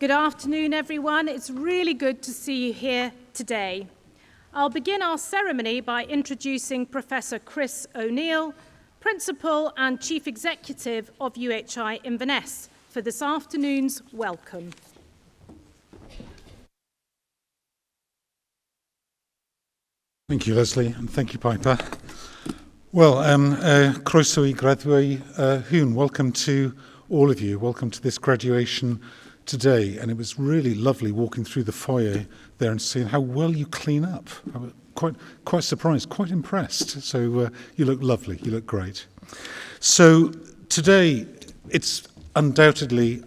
Good afternoon, everyone. It's really good to see you here today. I'll begin our ceremony by introducing Professor Chris O'Neill, Principal and Chief Executive of UHI Inverness, for this afternoon's welcome. Thank you, Leslie, and thank you, Piper. Well, croeso I graduai hwn. Welcome to all of you. Welcome to this graduation today. And it was really lovely walking through the foyer there and seeing how well you clean up. I was quite surprised, quite impressed. So you look lovely. You look great. So today, it's undoubtedly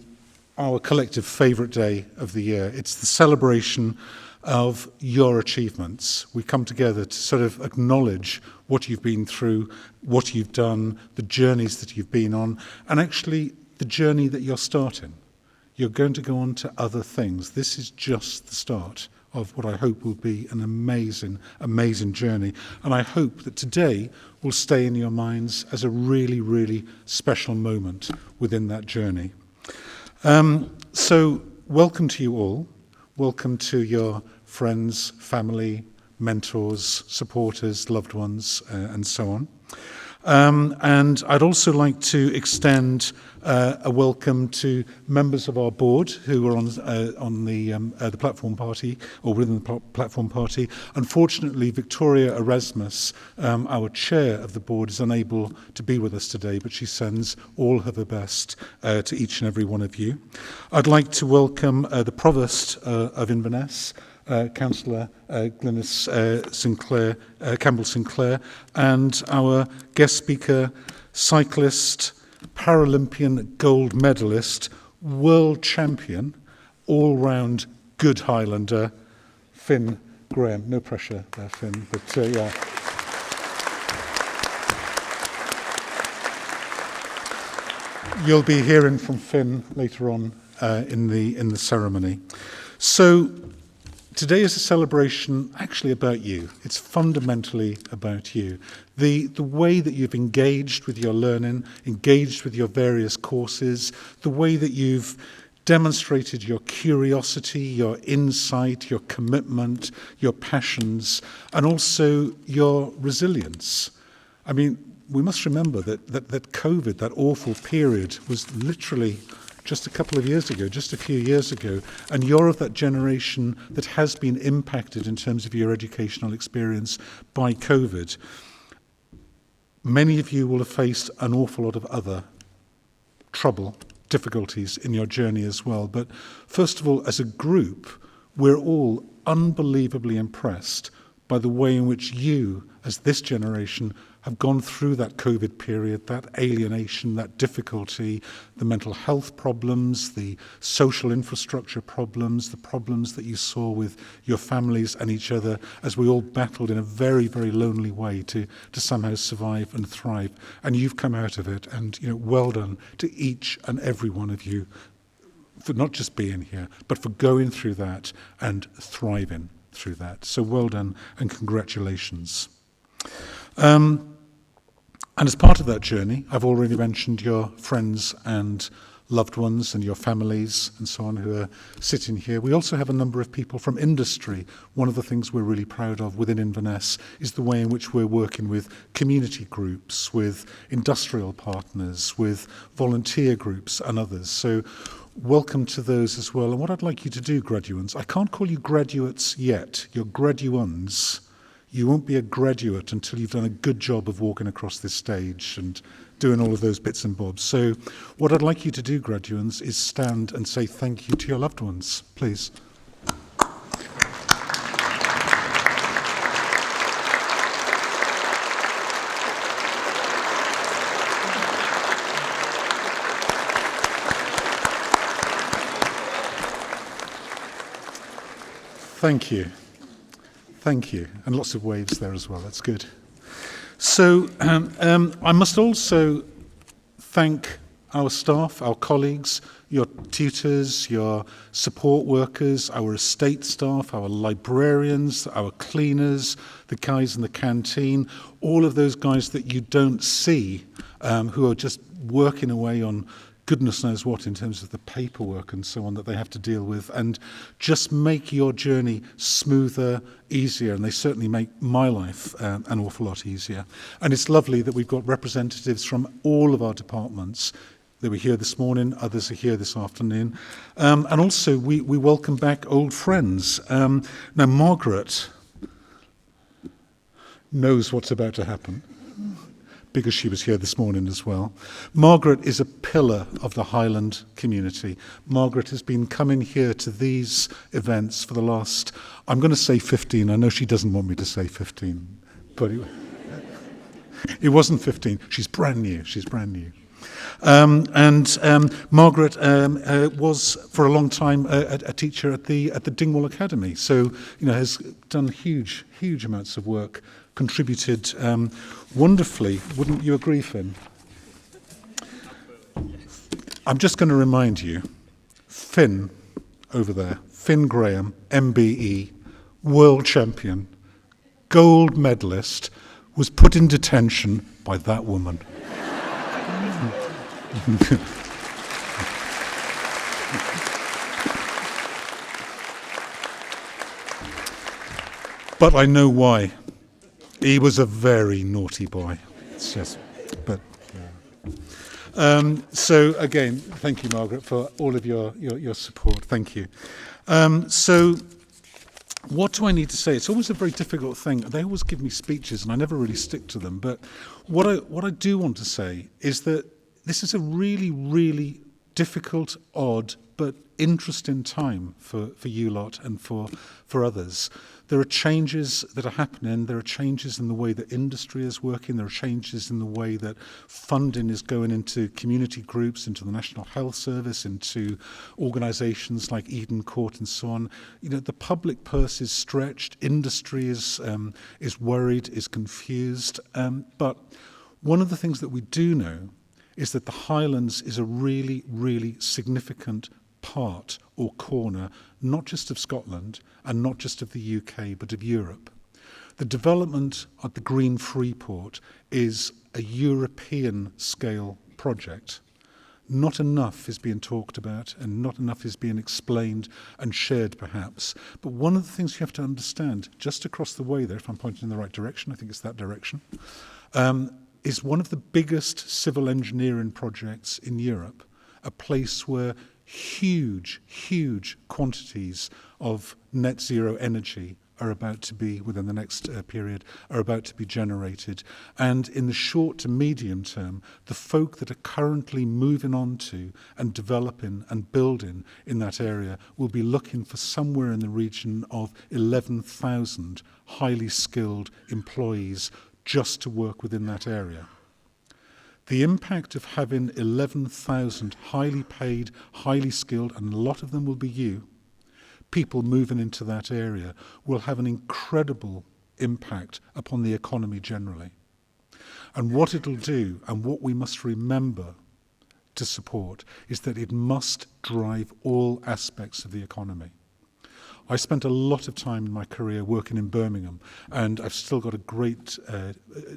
our collective favourite day of the year. It's the celebration of your achievements. We come together to sort of acknowledge what you've been through, what you've done, the journeys that you've been on, and actually the journey that you're starting. You're going to go on to other things. This is just the start of what I hope will be an amazing, amazing journey. And I hope that today will stay in your minds as a really, really special moment within that journey. So welcome to you all. Welcome to your friends, family, mentors, supporters, loved ones, and so on. And I'd also like to extend a welcome to members of our board who are on the platform party, or within the platform party. Unfortunately, Victoria Erasmus, our chair of the board, is unable to be with us today, but she sends all of her best to each and every one of you. I'd like to welcome the Provost of Inverness, Councillor Glynis Campbell Sinclair, and our guest speaker, cyclist, Paralympian gold medalist, world champion, all-round good Highlander, Finn Graham. No pressure there, Finn, but yeah. You'll be hearing from Finn later on in the ceremony. So today is a celebration actually about you. It's fundamentally about you. The way that you've engaged with your learning, engaged with your various courses, the way that you've demonstrated your curiosity, your insight, your commitment, your passions, and also your resilience. I mean, we must remember that COVID, that awful period, was literally just a couple of years ago, just a few years ago, and you're of that generation that has been impacted in terms of your educational experience by COVID. Many of you will have faced an awful lot of other trouble, difficulties in your journey as well. But first of all, as a group, we're all unbelievably impressed by the way in which you, as this generation, have gone through that COVID period, that alienation, that difficulty, the mental health problems, the social infrastructure problems, the problems that you saw with your families and each other as we all battled in a very, very lonely way to somehow survive and thrive. And you've come out of it, and well done to each and every one of you for not just being here, but for going through that and thriving through that. So well done and congratulations. And as part of that journey, I've already mentioned your friends and loved ones and your families and so on who are sitting here. We also have a number of people from industry. One of the things we're really proud of within Inverness is the way in which we're working with community groups, with industrial partners, with volunteer groups and others. So welcome to those as well. And what I'd like you to do, graduates, I can't call you graduates yet, you're graduands. You won't be a graduate until you've done a good job of walking across this stage and doing all of those bits and bobs. So what I'd like you to do, graduates, is stand and say thank you to your loved ones, please. Thank you. Thank you. And lots of waves there as well. That's good. So I must also thank our staff, our colleagues, your tutors, your support workers, our estate staff, our librarians, our cleaners, the guys in the canteen, all of those guys that you don't see who are just working away on goodness knows what in terms of the paperwork and so on that they have to deal with, and just make your journey smoother, easier, and they certainly make my life an awful lot easier. And it's lovely that we've got representatives from all of our departments. They were here this morning, others are here this afternoon. And also we welcome back old friends. Now Margaret knows what's about to happen, because she was here this morning as well. Margaret is a pillar of the Highland community. Margaret has been coming here to these events for the last, I'm going to say 15. I know she doesn't want me to say 15, but it wasn't 15. She's brand new. Margaret was for a long time a teacher at the Dingwall Academy, so has done huge amounts of work, contributed wonderfully. Wouldn't you agree, Finn? I'm just going to remind you, Finn over there, Finn Graham, MBE, world champion, gold medalist, was put in detention by that woman. But I know why. He was a very naughty boy. It's just, but so again, thank you, Margaret, for all of your support. Thank you. So what do I need to say? It's always a very difficult thing. They always give me speeches, and I never really stick to them. But what I do want to say is that this is a really, really difficult, odd, but interesting time for you lot and for others. There are changes that are happening. There are changes in the way that industry is working. There are changes in the way that funding is going into community groups, into the National Health Service, into organisations like Eden Court and so on. The public purse is stretched. Industry is worried, is confused. But one of the things that we do know is that the Highlands is a really, really significant part or corner, not just of Scotland and not just of the UK, but of Europe. The development at the Green Freeport is a European scale project. Not enough is being talked about and not enough is being explained and shared perhaps. But one of the things you have to understand, just across the way there, if I'm pointing in the right direction, I think it's that direction, is one of the biggest civil engineering projects in Europe, a place where huge quantities of net zero energy are about to be, within the next period, are about to be generated. And in the short to medium term, the folk that are currently moving on to and developing and building in that area will be looking for somewhere in the region of 11,000 highly skilled employees just to work within that area. The impact of having 11,000 highly paid, highly skilled, and a lot of them will be you, people moving into that area will have an incredible impact upon the economy generally. And what it'll do, and what we must remember to support, is that it must drive all aspects of the economy. I spent a lot of time in my career working in Birmingham, and I've still got a great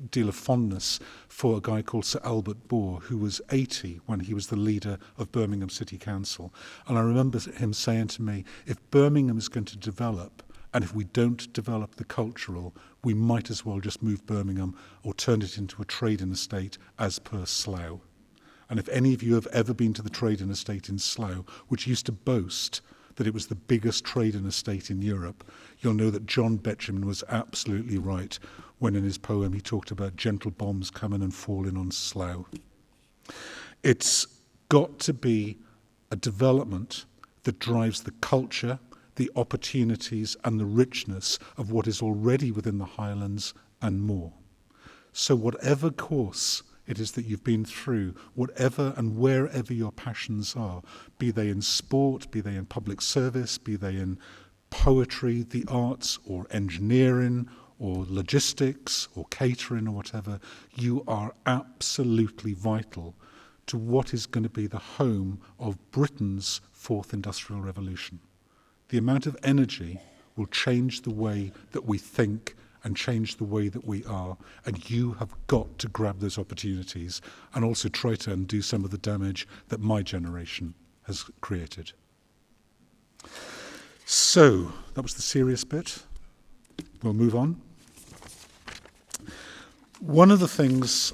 deal of fondness for a guy called Sir Albert Bohr, who was 80 when he was the leader of Birmingham City Council. And I remember him saying to me, if Birmingham is going to develop, and if we don't develop the cultural, we might as well just move Birmingham or turn it into a trading estate as per Slough. And if any of you have ever been to the trading estate in Slough, which used to boast that it was the biggest trading estate in Europe, you'll know that John Betjeman was absolutely right when in his poem he talked about gentle bombs coming and falling on Slough. It's got to be a development that drives the culture, the opportunities and the richness of what is already within the Highlands and more. So whatever course it is that you've been through, whatever and wherever your passions are, be they in sport, be they in public service, be they in poetry, the arts, or engineering, or logistics, or catering, or whatever, you are absolutely vital to what is going to be the home of Britain's fourth industrial revolution. The amount of energy will change the way that we think and change the way that we are. And you have got to grab those opportunities and also try to undo some of the damage that my generation has created. So, that was the serious bit. We'll move on. One of the things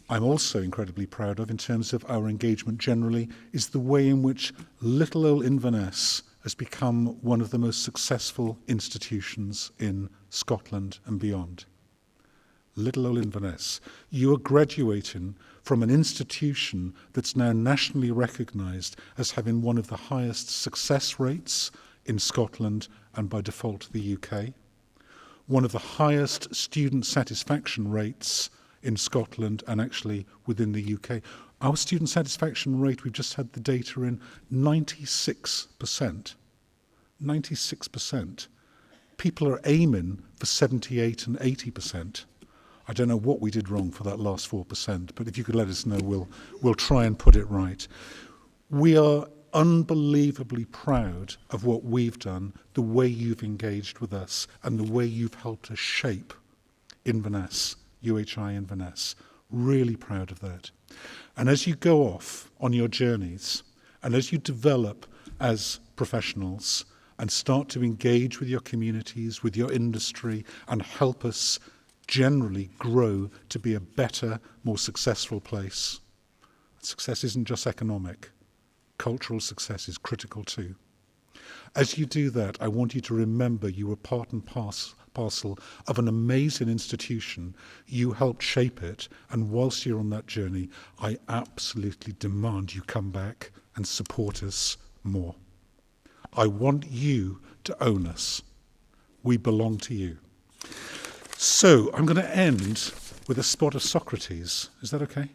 I'm also incredibly proud of in terms of our engagement generally is the way in which little old Inverness has become one of the most successful institutions in Scotland and beyond. Little old Inverness. You are graduating from an institution that's now nationally recognised as having one of the highest success rates in Scotland and by default the UK. One of the highest student satisfaction rates in Scotland and actually within the UK. Our student satisfaction rate, we've just had the data in, 96%. 96%. People are aiming for 78 and 80%. I don't know what we did wrong for that last 4%, but if you could let us know, we'll try and put it right. We are unbelievably proud of what we've done, the way you've engaged with us, and the way you've helped us shape Inverness, UHI Inverness. Really proud of that. And as you go off on your journeys, and as you develop as professionals, and start to engage with your communities, with your industry, and help us generally grow to be a better, more successful place. Success isn't just economic. Cultural success is critical too. As you do that, I want you to remember you were part and parcel of an amazing institution. You helped shape it, and whilst you're on that journey, I absolutely demand you come back and support us more. I want you to own us. We belong to you. So I'm going to end with a spot of Socrates. Is that okay?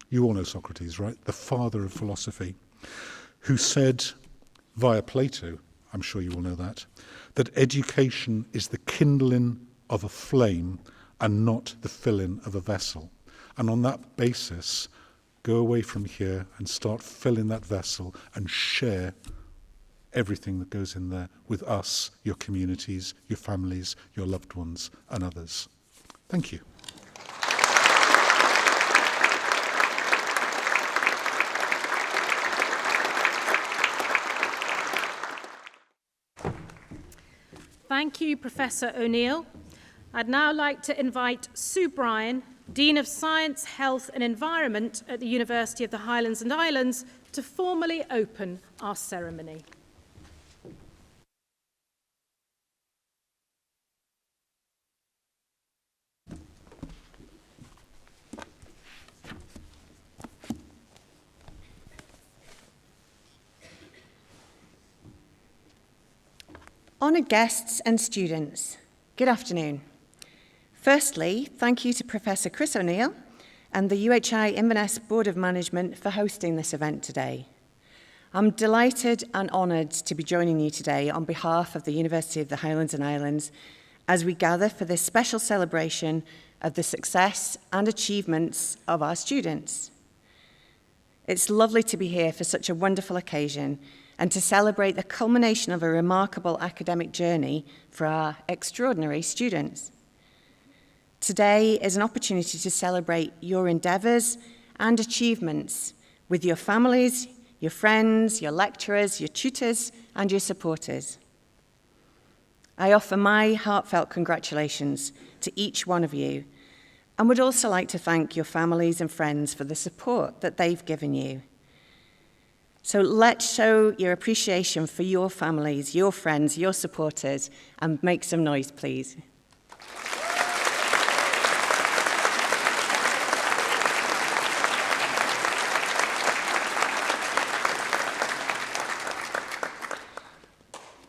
You all know Socrates, right? The father of philosophy, who said via Plato, I'm sure you all know that education is the kindling of a flame and not the filling of a vessel. And on that basis, go away from here and start filling that vessel and share everything that goes in there with us, your communities, your families, your loved ones, and others. Thank you. Thank you, Professor O'Neill. I'd now like to invite Sue Bryan, Dean of Science, Health and Environment at the University of the Highlands and Islands, to formally open our ceremony. Honoured guests and students, good afternoon. Firstly, thank you to Professor Chris O'Neill and the UHI Inverness Board of Management for hosting this event today. I'm delighted and honoured to be joining you today on behalf of the University of the Highlands and Islands as we gather for this special celebration of the success and achievements of our students. It's lovely to be here for such a wonderful occasion and to celebrate the culmination of a remarkable academic journey for our extraordinary students. Today is an opportunity to celebrate your endeavours and achievements with your families, your friends, your lecturers, your tutors, and your supporters. I offer my heartfelt congratulations to each one of you, and would also like to thank your families and friends for the support that they've given you. So let's show your appreciation for your families, your friends, your supporters, and make some noise, please.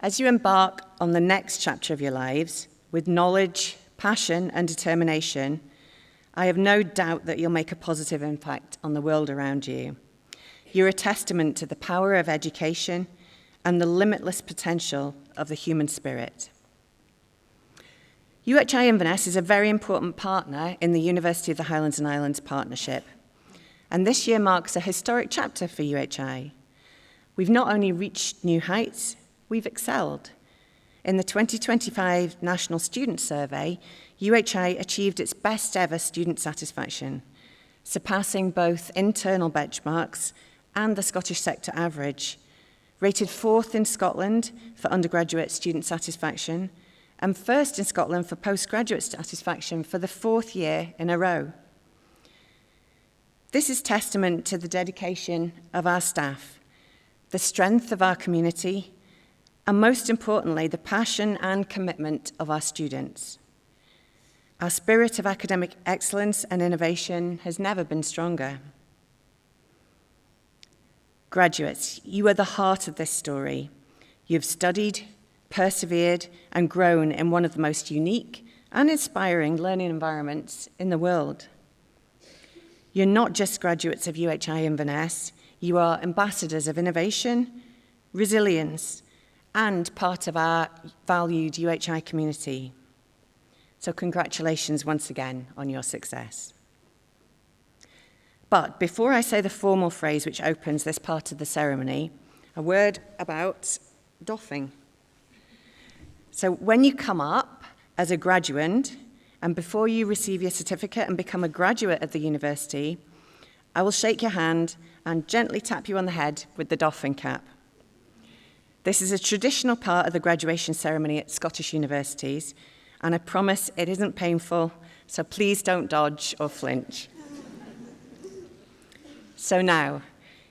As you embark on the next chapter of your lives, with knowledge, passion, and determination, I have no doubt that you'll make a positive impact on the world around you. You're a testament to the power of education and the limitless potential of the human spirit. UHI Inverness is a very important partner in the University of the Highlands and Islands partnership, and this year marks a historic chapter for UHI. We've not only reached new heights, we've excelled. In the 2025 National Student Survey, UHI achieved its best ever student satisfaction, surpassing both internal benchmarks and the Scottish sector average, rated 4th in Scotland for undergraduate student satisfaction and 1st in Scotland for postgraduate satisfaction for the 4th year in a row. This is testament to the dedication of our staff, the strength of our community, and most importantly, the passion and commitment of our students. Our spirit of academic excellence and innovation has never been stronger. Graduates, you are the heart of this story. You have studied, persevered, and grown in one of the most unique and inspiring learning environments in the world. You're not just graduates of UHI Inverness, you are ambassadors of innovation, resilience, and part of our valued UHI community. So congratulations once again on your success. But before I say the formal phrase which opens this part of the ceremony, a word about doffing. So when you come up as a graduand, and before you receive your certificate and become a graduate of the university, I will shake your hand and gently tap you on the head with the doffing cap. This is a traditional part of the graduation ceremony at Scottish universities, and I promise it isn't painful, so please don't dodge or flinch. So now,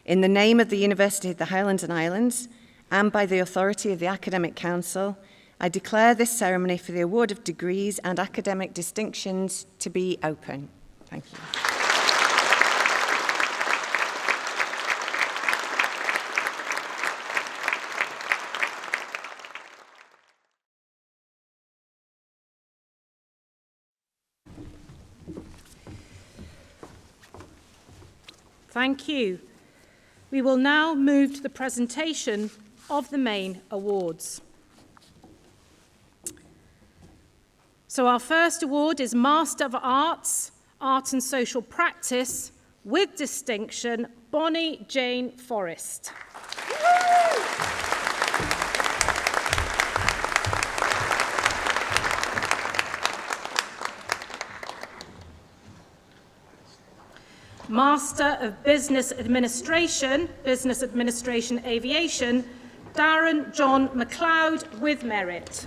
in the name of the University of the Highlands and Islands, and by the authority of the Academic Council, I declare this ceremony for the award of degrees and academic distinctions to be open. Thank you. Thank you. We will now move to the presentation of the main awards. So our first award is Master of Arts, Art and Social Practice, with distinction, Bonnie Jane Forrest. Master of Business Administration Aviation, Darren John MacLeod, with merit.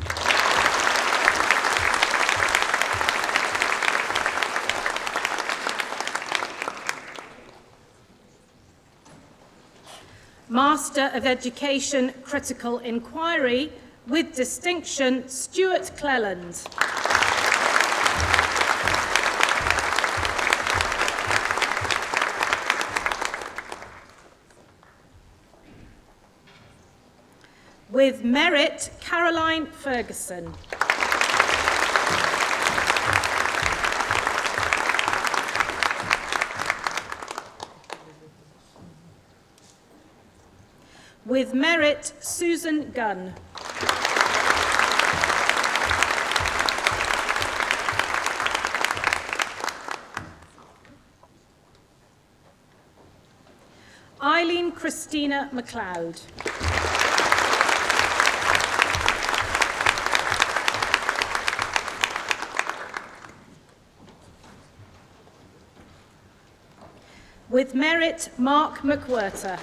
Master of Education Critical Inquiry, with distinction, Stuart Cleland. With merit, Caroline Ferguson. With merit, Susan Gunn. Eileen Christina MacLeod. With merit, Mark McWhirter.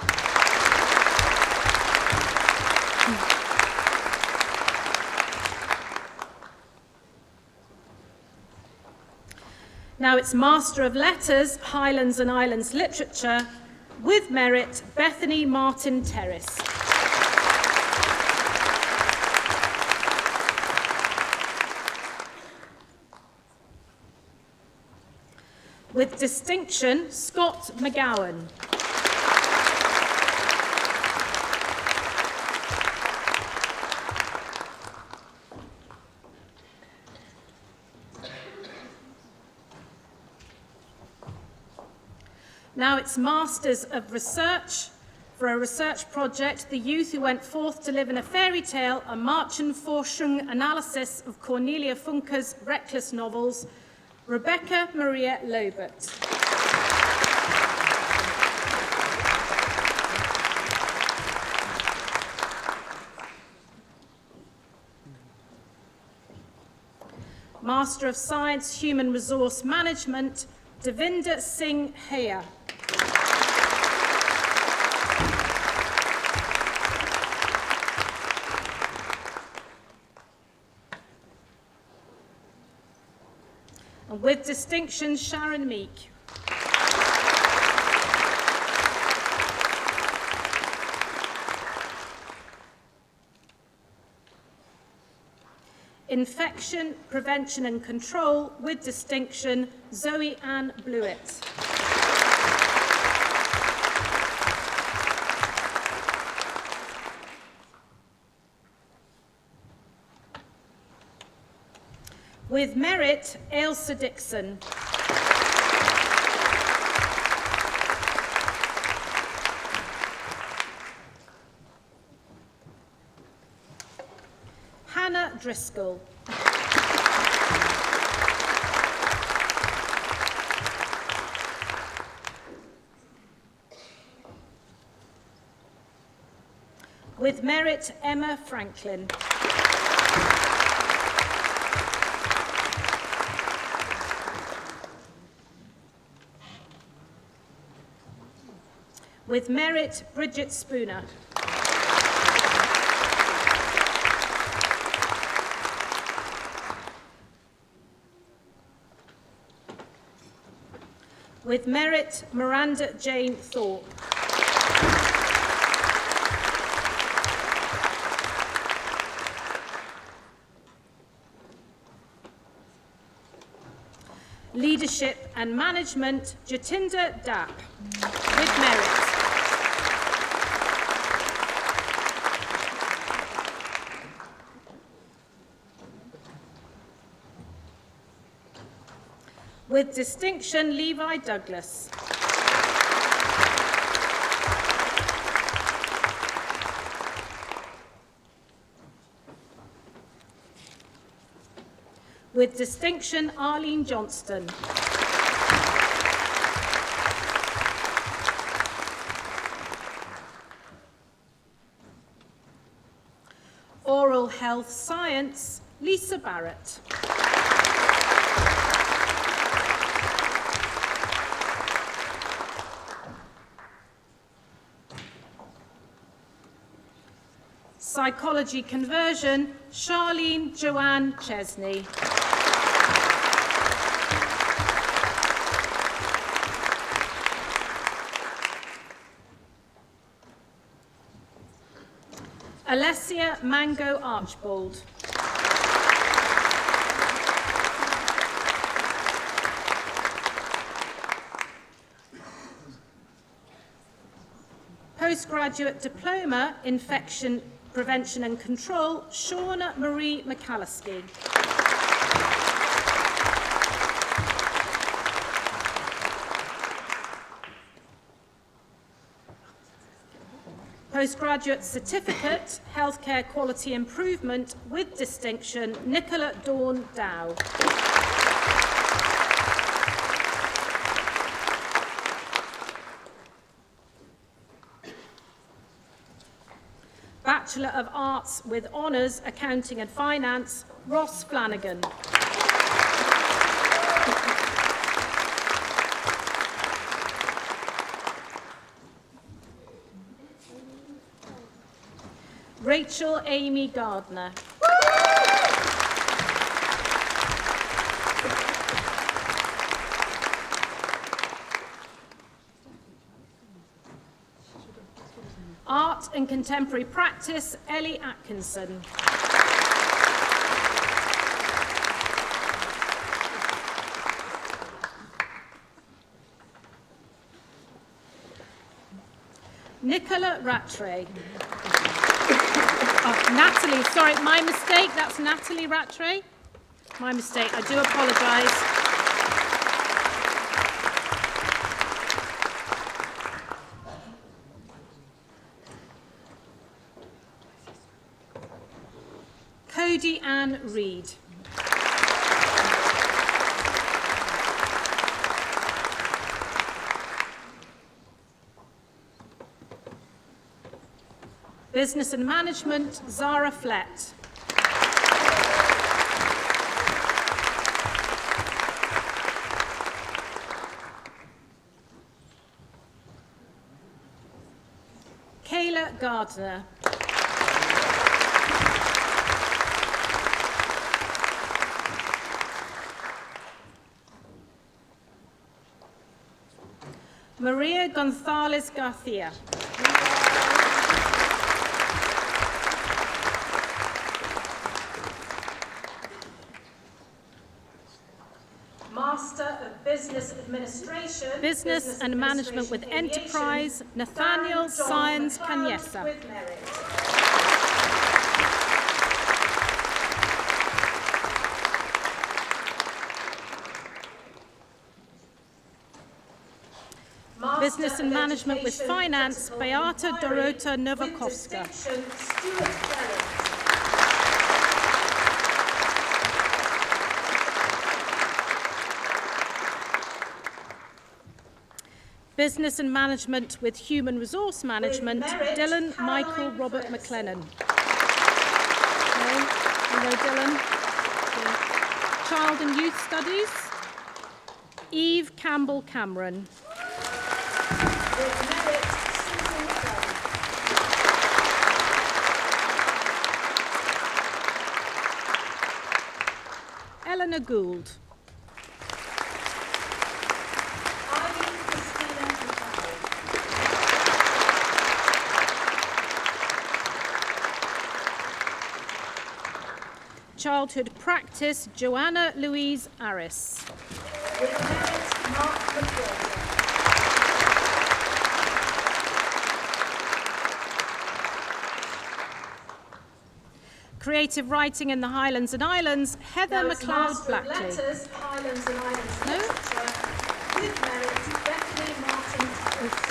Now it's Master of Letters, Highlands and Islands Literature, with merit, Bethany Martin Terrace. With distinction, Scott McGowan. Now it's Masters of Research. For a research project, the youth who went forth to live in a fairy tale, a Marchenforschung analysis of Cornelia Funke's Reckless novels, Rebecca Maria Lobert. Master of Science, Human Resource Management, Devinder Singh Heya. And with distinction, Sharon Meek. Infection, Prevention and Control, with distinction, Zoe Ann Blewett. With merit, Ailsa Dixon. Hannah Driscoll. With merit, Emma Franklin. With merit, Bridget Spooner. With merit, Miranda Jane Thorpe. Leadership and Management, Jatinder Dapp. With merit. With distinction, Levi Douglas. With distinction, Arlene Johnston. Oral Health Science, Lisa Barrett. Psychology Conversion, Charlene Joanne Chesney. Alessia Mango Archbold. Postgraduate Diploma, Infection Prevention and Control, Shauna Marie McAlliskey. Postgraduate Certificate, Healthcare Quality Improvement, with distinction, Nicola Dawn Dow. Bachelor of Arts with Honours, Accounting and Finance, Ross Flanagan. Rachel Amy Gardner. Art and Contemporary Practice, Ellie Atkinson. Nicola Rattray. Oh, Natalie, sorry, my mistake. That's Natalie Rattray. My mistake. I do apologise. Cody Ann Reid. Business and Management, Zara Flett. Gardner. Maria Gonzalez Garcia. Master of Business Administration, Business and Management with Enterprise, Nathaniel Science Kanyesa. with merit. Business and Management with Finance, Beata Dorota Nowakovska. Business and Management with Human Resource Management, Dylan Michael Robert McLennan. Okay, you know Dylan. Yeah. Child and Youth Studies, Eve Campbell Cameron. Eleanor Gould. Childhood Practice, Joanna Louise Aris. With merit, Mark McDonald. Creative Writing in the Highlands and Islands, Heather Now it's MacLeod Master of Blackley. Letters, Highlands and Islands No? Literature. With merit, Bethany Martin Smith.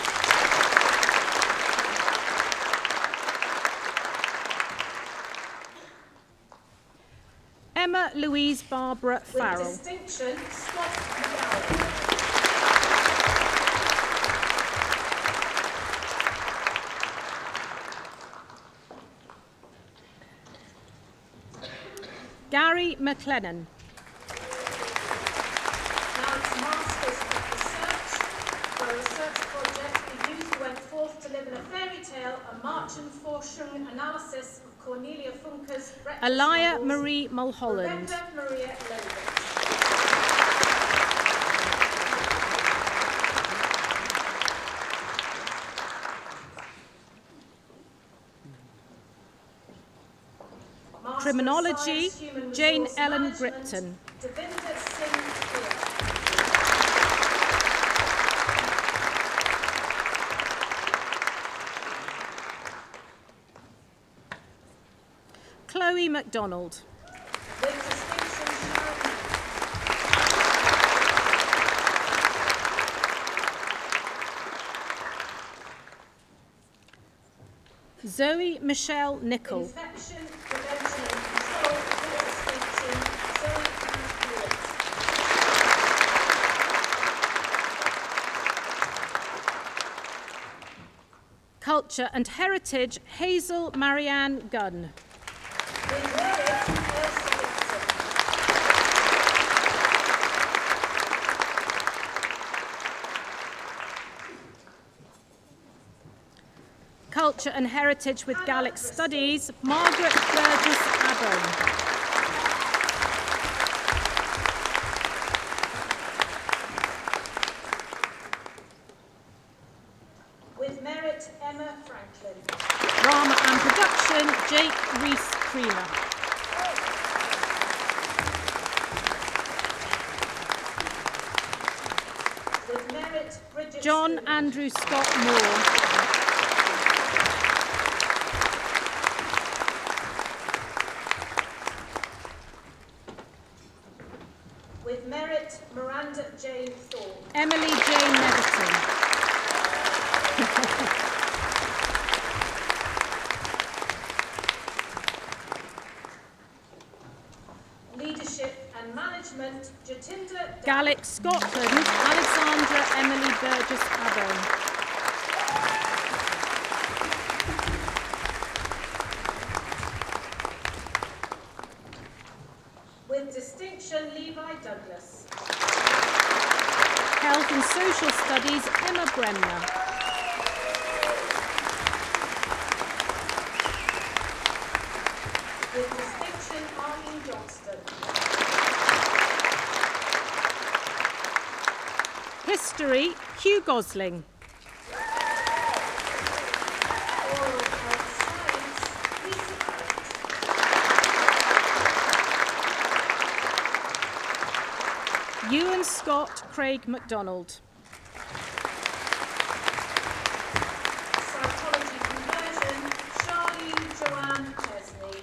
Emma Louise Barbara With Farrell. distinction, Scott McGowan. Gary McLennan. Now it's Masters of Research. For a research project, the youth went forth to live in a fairy tale, a Marchen-Forschung analysis of Cornelia Funke's breakfast Elia novels. Marie Mulholland. Rebecca Maria Logan. Master of Criminology, Science, Human Jane Resource Ellen Management, Gripton. Devinder Singh Peer. Chloe MacDonald. With distinction, Sharon Zoe Michelle Nickel. Infection Prevention and Control with distinction, Zoe Ann Hewitt. Culture and Heritage, Hazel Marianne Gunn. With merit, Elsa Dixon. Culture and Heritage with Gaelic Studies, Margaret Burgess Abbon. With merit, Emma Franklin. Drama and Production, Jake Rees-Creamer. With merit, Bridget John Stewart. Andrew Scott Moore. With merit, Miranda Jane Thorne. Emily Jane Neverton. Leadership and Management, Jatinda Gaelic Scotland, Alexandra Emily Burgess Abbon. With distinction, Levi Douglas. Health and Social Studies, Emma Bremner. History, Hugh Gosling. Oral Health Science, Lisa Barrett. Ewan Scott, Craig MacDonald. Psychology Conversion, Charlene Joanne Chesney.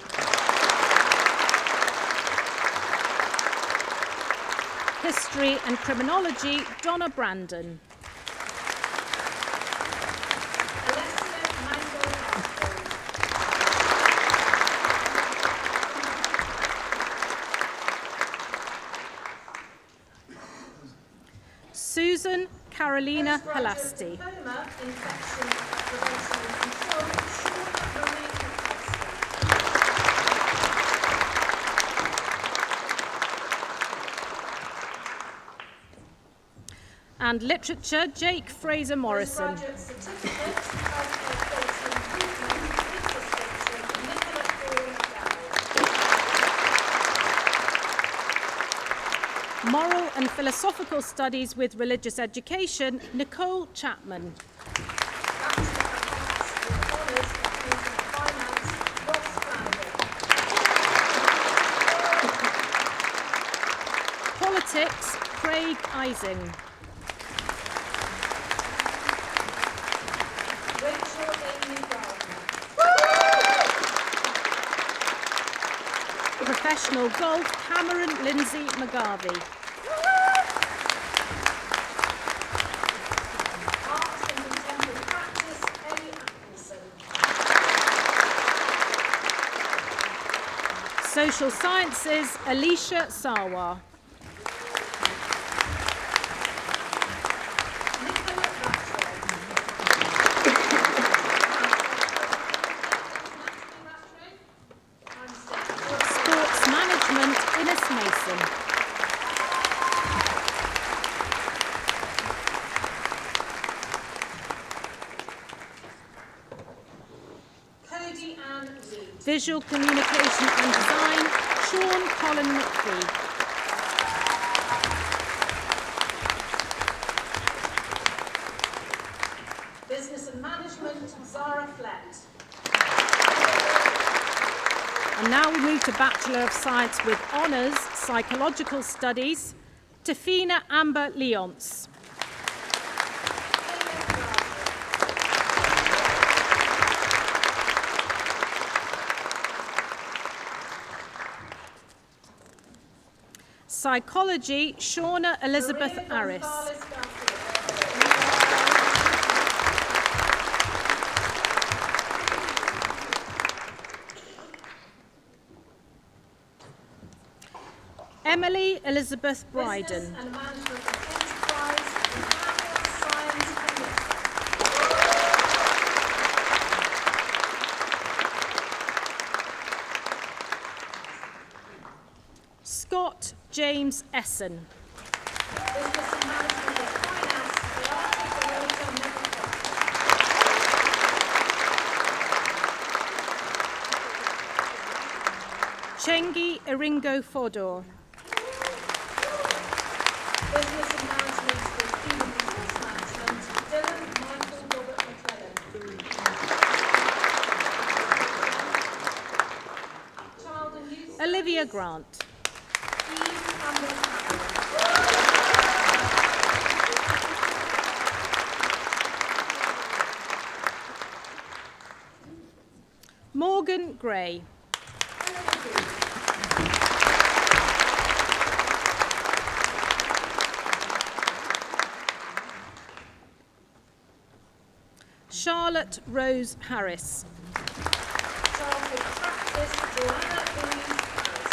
History and Criminology, Donna Brandon. Alessia Mango Hatfield. Susan Carolina Postgraduate Halasti. Diploma, Infection Prevention and Control, Sean Marie McCluskey. And Literature, Jake Fraser Morrison. Postgraduate Certificate, Healthcare Quality Improvement, Infrastructure, Nicola Paul McDowell. Moral and Philosophical Studies with Religious Education, Nicole Chapman. Bachelor of Arts with Honours Accounting and Finance, Ross Flanagan. Politics, Craig Ising. Rachel Amy Gardner. Professional Golf, Cameron Lindsay McGarvey. Art and Contemporary Practice, Ellie Atkinson. Social Sciences, Alicia Sarwar. Nicola Ratchford. Sports Management, Innes Mason. Cody Ann Reed. Visual Communication and Design, Sean Colin McPhee. Business and Management, Zara Flett. And now we move to Bachelor of Science with Honours, Psychological Studies, Tafina Amber Leonce. Psychology, Shauna Elizabeth Maria Aris. Gonzalez Garcia. Emily Elizabeth Business Bryden. and Management of Enterprise, Nathaniel Science Committee. Scott James Essen. Business and Management of Finance, Beata Dorota Nebuchadnezzar. Chengi Iringo Fodor. Business and Management with Human Resource Management, Dylan Michael Robert McClellan. Child and Youth Olivia Studies, Grant. Eve Campbell Cameron. Morgan Gray. Charlotte Rose Harris. Childhood Practice, Joanna Louise Harris.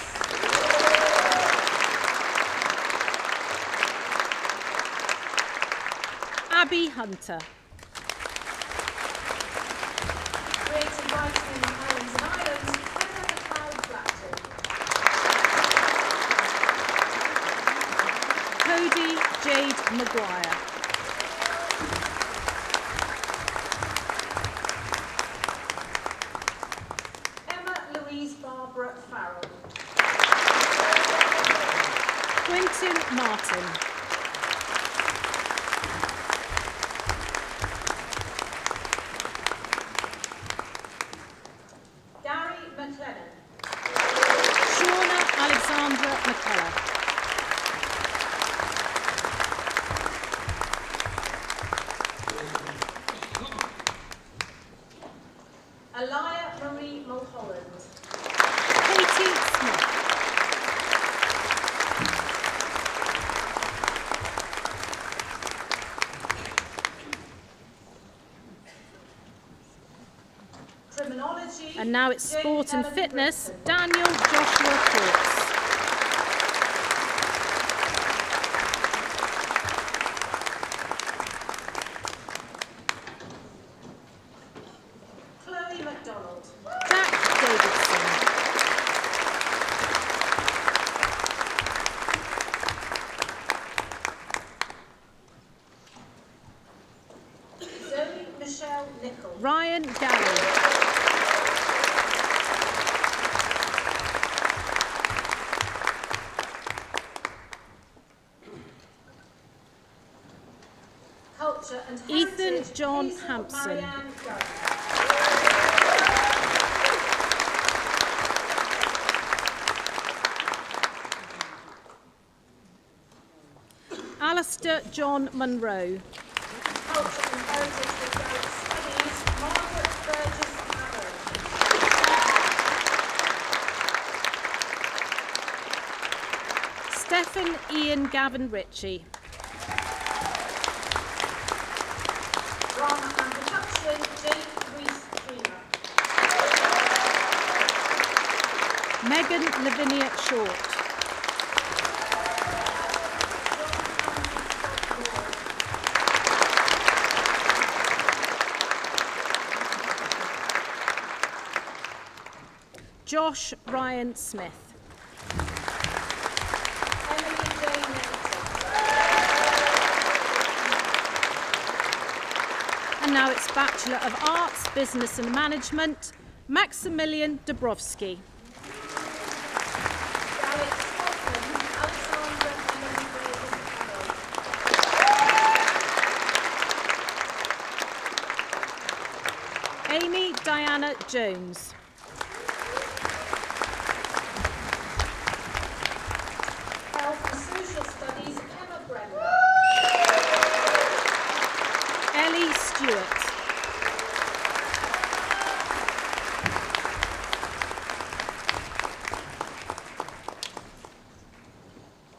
Abby Hunter. Creative Writing in the Highlands and Islands, Heather McLeod Blackton. Cody Jade Maguire. Emma Louise Barbara Farrell. Quentin Martin. And now it's sport and fitness, Daniel Joshua Courts. Chloe MacDonald. Jack Davidson. Zoe Michelle Nichol. Ryan Galley. Culture and Ethan Heritage, John Hazel Hampson. Marianne Gurr. Alistair John Munro. Culture and Heritage with Gaelic Studies, Margaret Burgess Harold. Stephen Ian Gavin Ritchie. Drama and Production, Jake Reese Dreamer. Megan Lavinia Short. Josh Ryan Smith. Emily Jane Netherton. And now it's Bachelor of Arts, Business and Management, Maximilian Dabrowski. Gaelic Scotland, Alexandra Emily Davis Carroll. Amy Diana Jones. Health and Social Studies, Emma Brenda. Ellie Stewart.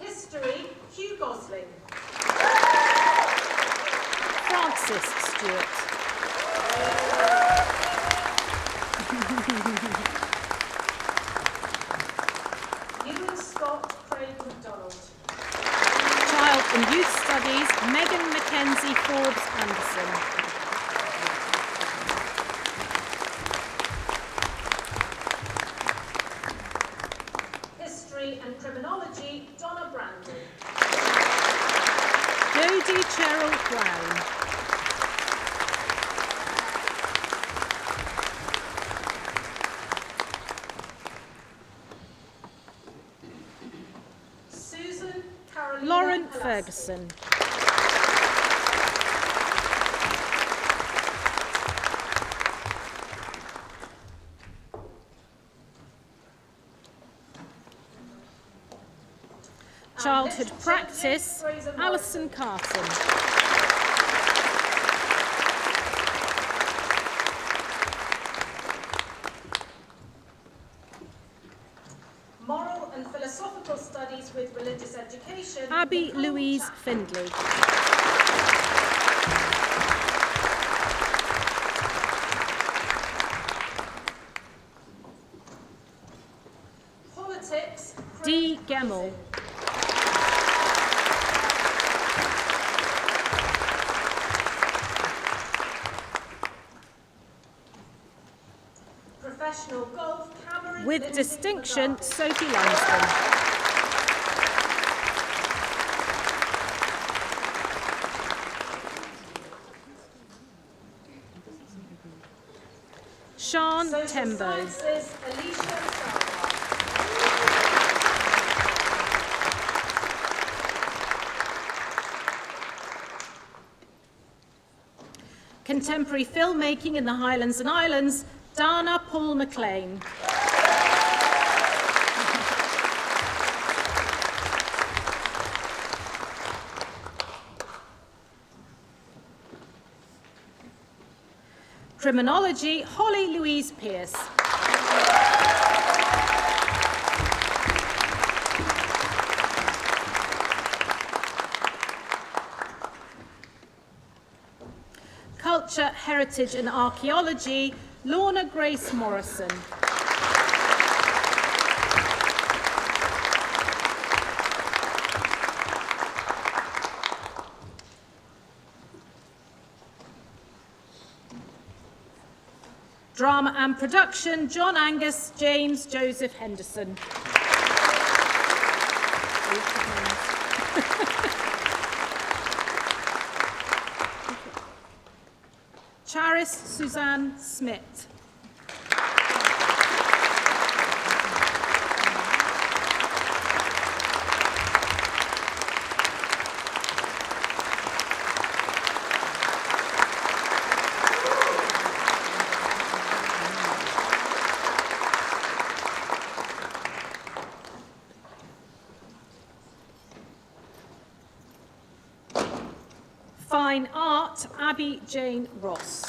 History, Hugh Gosling. Francis Stewart. Ewan Scott, Craig MacDonald. Child and Youth Studies, Megan Mackenzie Forbes Anderson. History and Criminology, Donna Brandon. Jodie Cheryl Brown. Susan Carolina Lauren Pulaski. Ferguson. Childhood Literature, Practice, James Fraser Alison Carton. Moral and Philosophical Studies with Religious Education, Abby Nicole Louise Chapman. Findlay. Politics, Dee Craig Gemmell. Housen. Professional golf, Cameron With Lindsay distinction, McGarvey. Sophie Lumsden. Sean Social Tembo. Sciences, Alicia Sarwar. Contemporary filmmaking in the Highlands and Islands, Dana Paul McLean. Criminology, Holly Louise Pierce. Culture, Heritage and Archaeology, Lorna Grace Morrison. Drama and production, John Angus, James Joseph Henderson. Charis Suzanne Smith. Fine Art, Abby Jane Ross.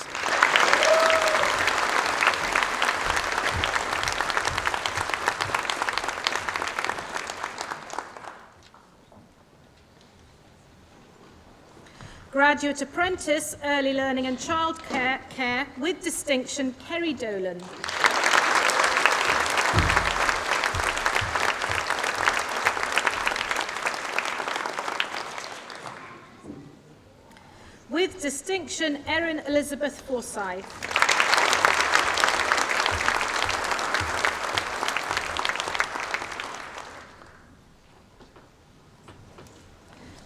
Graduate Apprentice, Early Learning and Childcare Care with distinction, Kerry Dolan. With distinction, Erin Elizabeth Forsyth.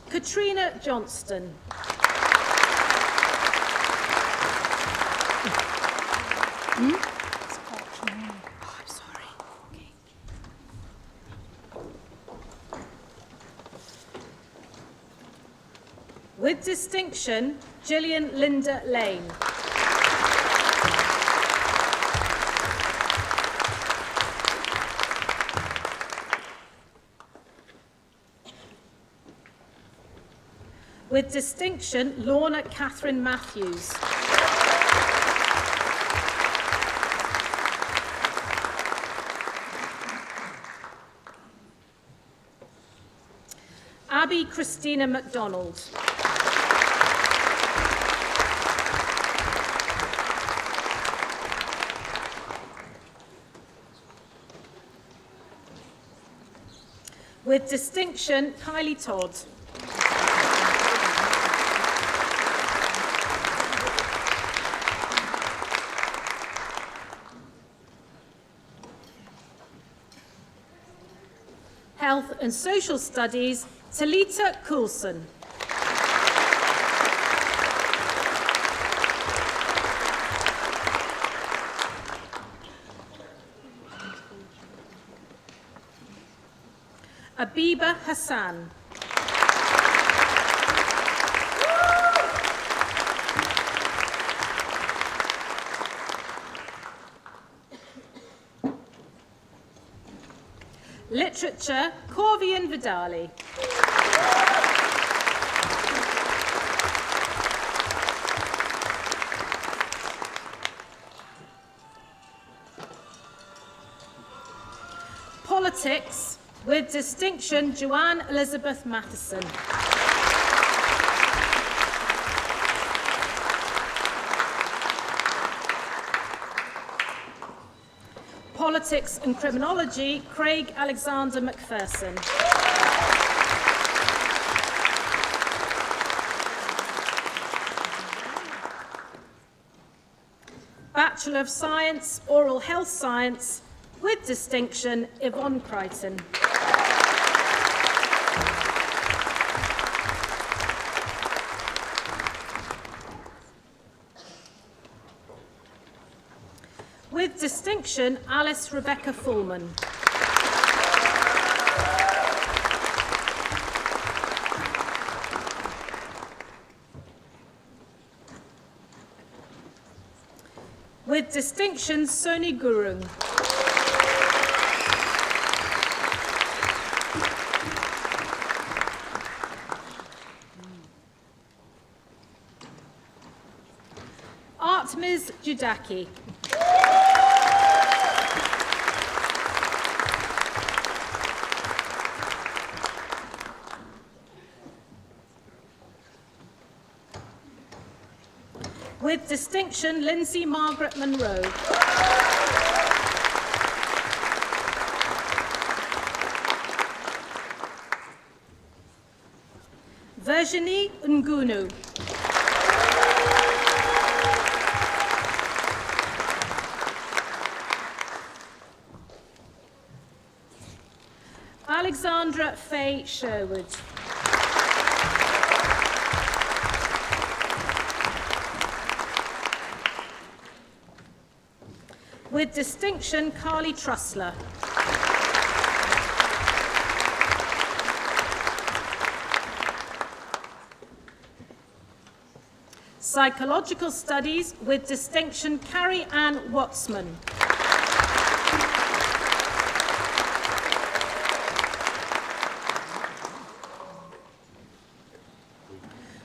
Katrina Johnston. Oh, I'm sorry. Okay. With distinction, Gillian Linda Lane. With distinction, Lorna Catherine Matthews. Abby Christina MacDonald. With distinction, Kylie Todd. Health and Social Studies, Talita Coulson. Abiba Hassan. Literature, Corvian Vidali. Politics, with distinction, Joanne Elizabeth Matheson. Politics and Criminology, Craig Alexander McPherson. Bachelor of Science, Oral Health Science, with distinction, Yvonne Crichton. With distinction, Alice Rebecca Fullman. With distinction, Soni Gurung. Artemis Judaki. With distinction, Lindsay Margaret Monroe. Virginie Ngunu. Alexandra Faye Sherwood. With distinction, Carly Trussler. Psychological Studies, with distinction, Carrie Ann Watsman.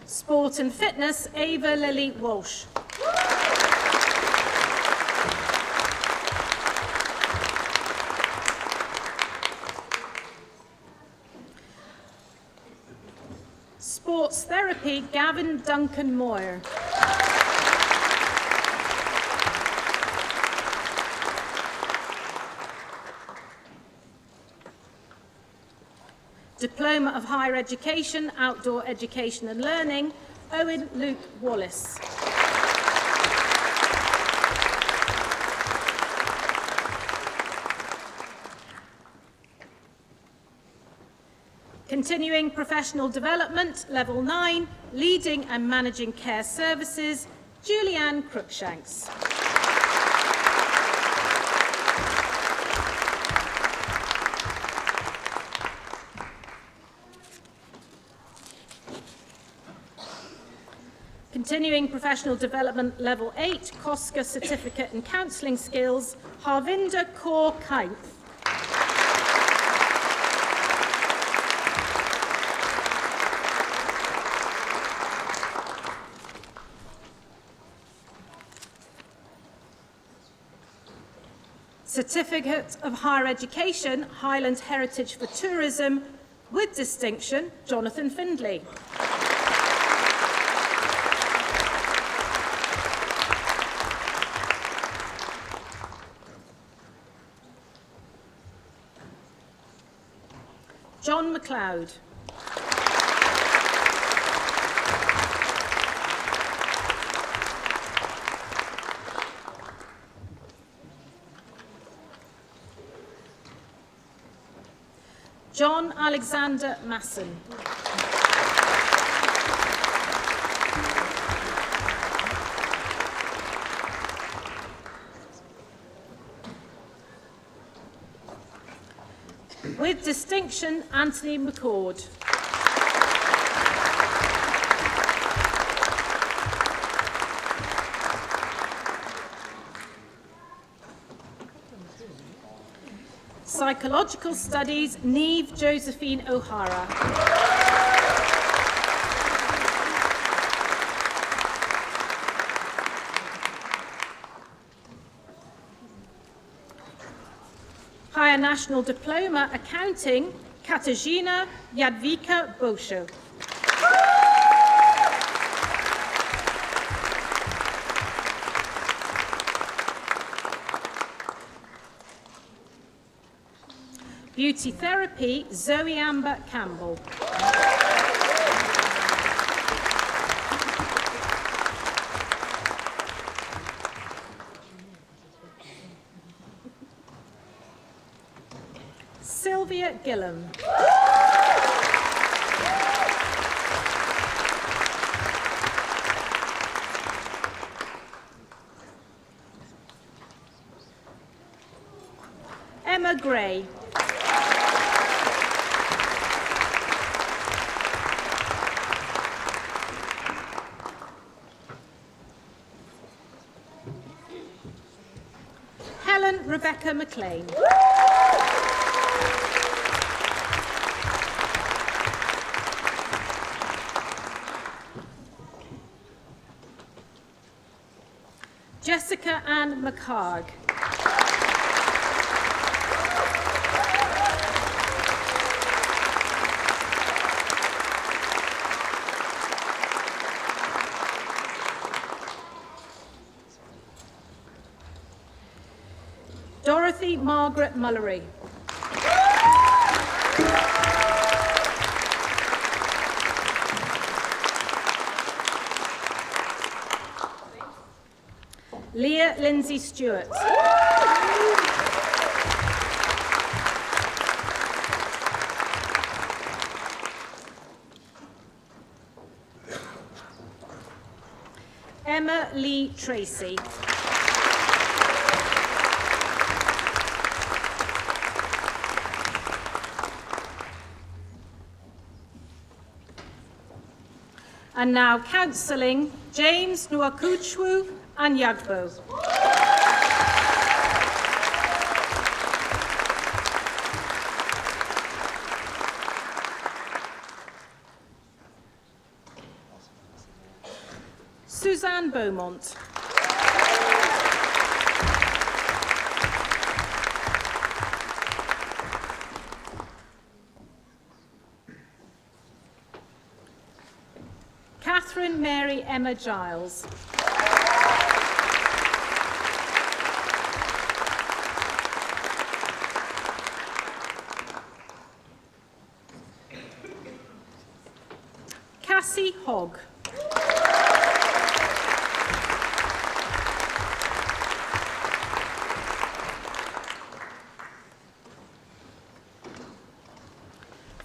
Sport and Fitness, Ava Lily Walsh. Sports Therapy, Gavin Duncan Moyer. Diploma of Higher Education, Outdoor Education and Learning, Owen Luke Wallace. Continuing Professional Development, Level 9, Leading and Managing Care Services, Julianne Cruikshanks. Continuing Professional Development Level 8, COSCA Certificate in Counselling Skills, Harvinder Kaur Kainth. Certificate of Higher Education, Highland Heritage for Tourism, with distinction, Jonathan Findlay. John MacLeod. John Alexander Masson. With distinction, Anthony McCord. Psychological Studies, Neve Josephine O'Hara. Higher National Diploma, Accounting, Katarzyna Jadwiga Bosho. Beauty Therapy, Zoe Amber Campbell. Sylvia Gillam. Emma Gray. Helen Rebecca McLean. Jessica Ann McHarg. Amy Margaret Mullery. Leah Lindsay Stewart. Emma Lee Tracy. And now counselling, James Nwakuchwu and Yagbo. Suzanne Beaumont. Catherine Mary Emma Giles. Cassie Hogg.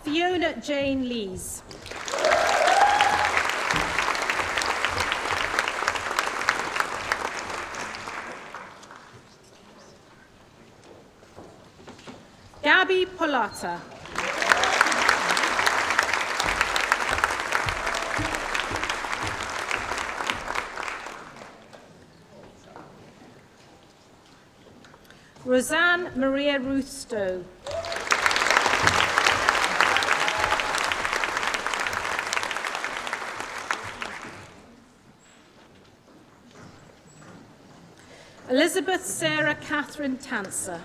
Fiona Jane Lees. Gabby Polata. Roseanne Maria Ruth Stowe. Elizabeth Sarah Catherine Tanser.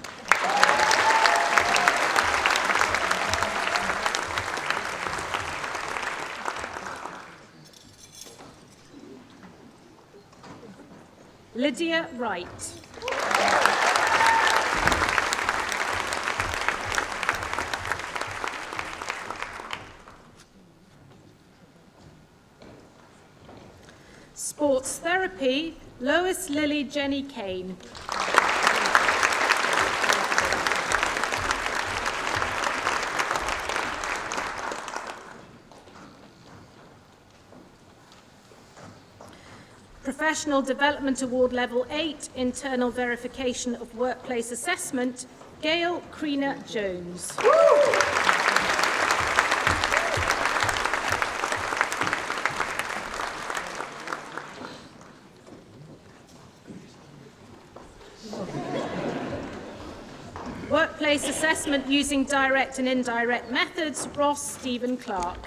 Lydia Wright. Sports therapy, Lois Lily Jenny Kane. Professional Development Award Level 8, Internal Verification of Workplace Assessment, Gail Creena Jones. Workplace Assessment using Direct and Indirect Methods, Ross Stephen Clark.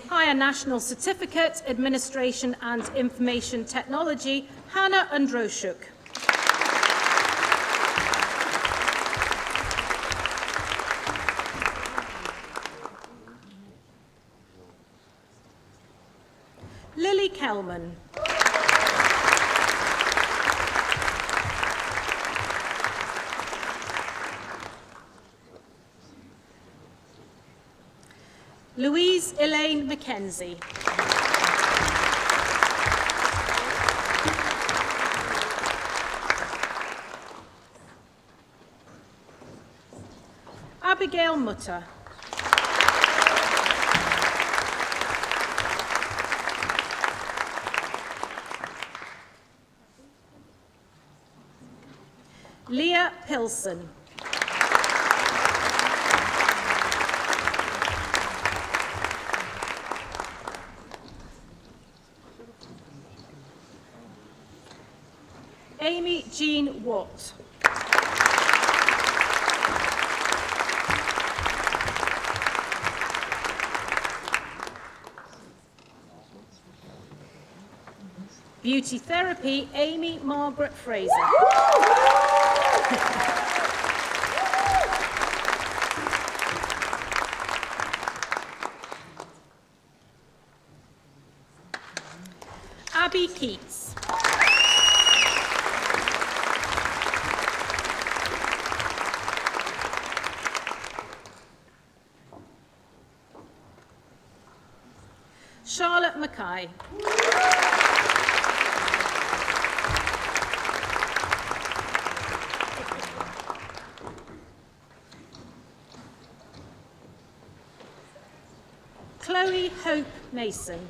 Higher National Certificate, Administration and Information Technology, Hannah Androshuk. Lily Kelman. Louise Elaine Mackenzie. Abigail Mutter. Leah Pilson. Amy Jean Watt. Beauty therapy, Amy Margaret Fraser. Keats. Charlotte Mackay. Chloe Hope Mason.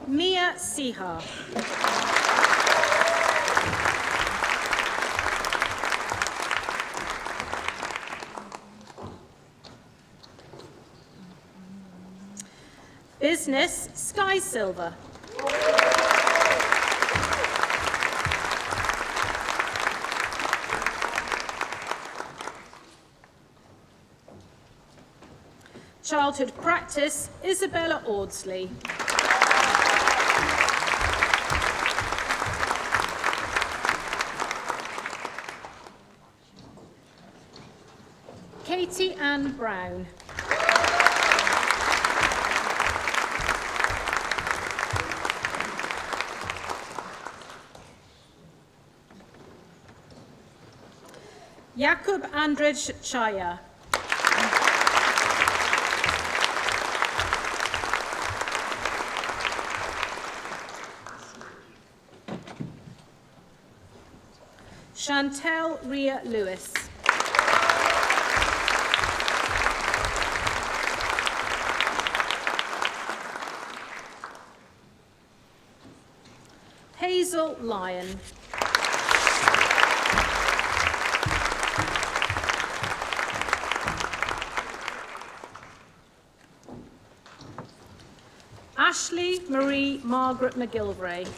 Mia Sihar. Business, Sky Silver. Childhood Practice, Isabella Audsley. Katie Ann Brown. Jakub Andrzej Chaya. Chantel Rhea Lewis. Hazel Lyon. Ashley Marie Margaret McGilvray.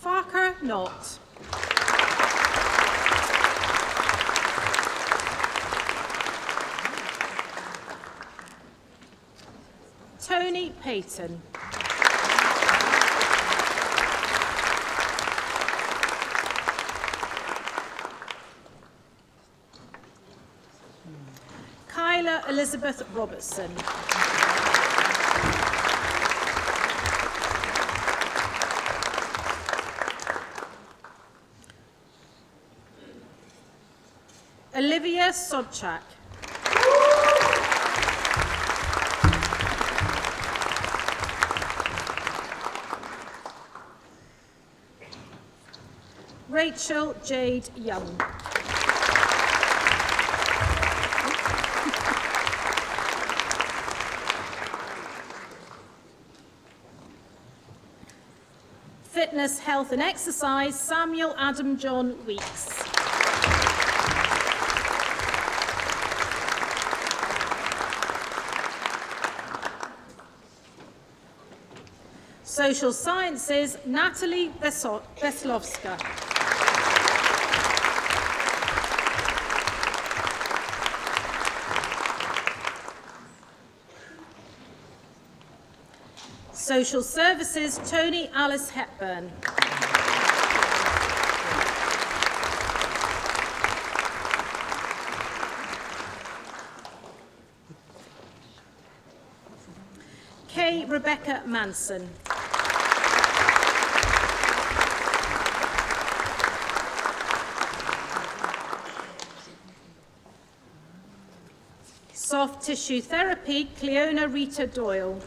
Farker Knott. Tony Payton. Kyla Elizabeth Robertson. Olivia Sobchak. Rachel Jade Young. Fitness, Health and Exercise, Samuel Adam John Weeks. Social Sciences, Natalie Veslovska. Social Services, Tony Alice Hepburn. Kay Rebecca Manson. Soft Tissue Therapy, Cleona Rita Doyle.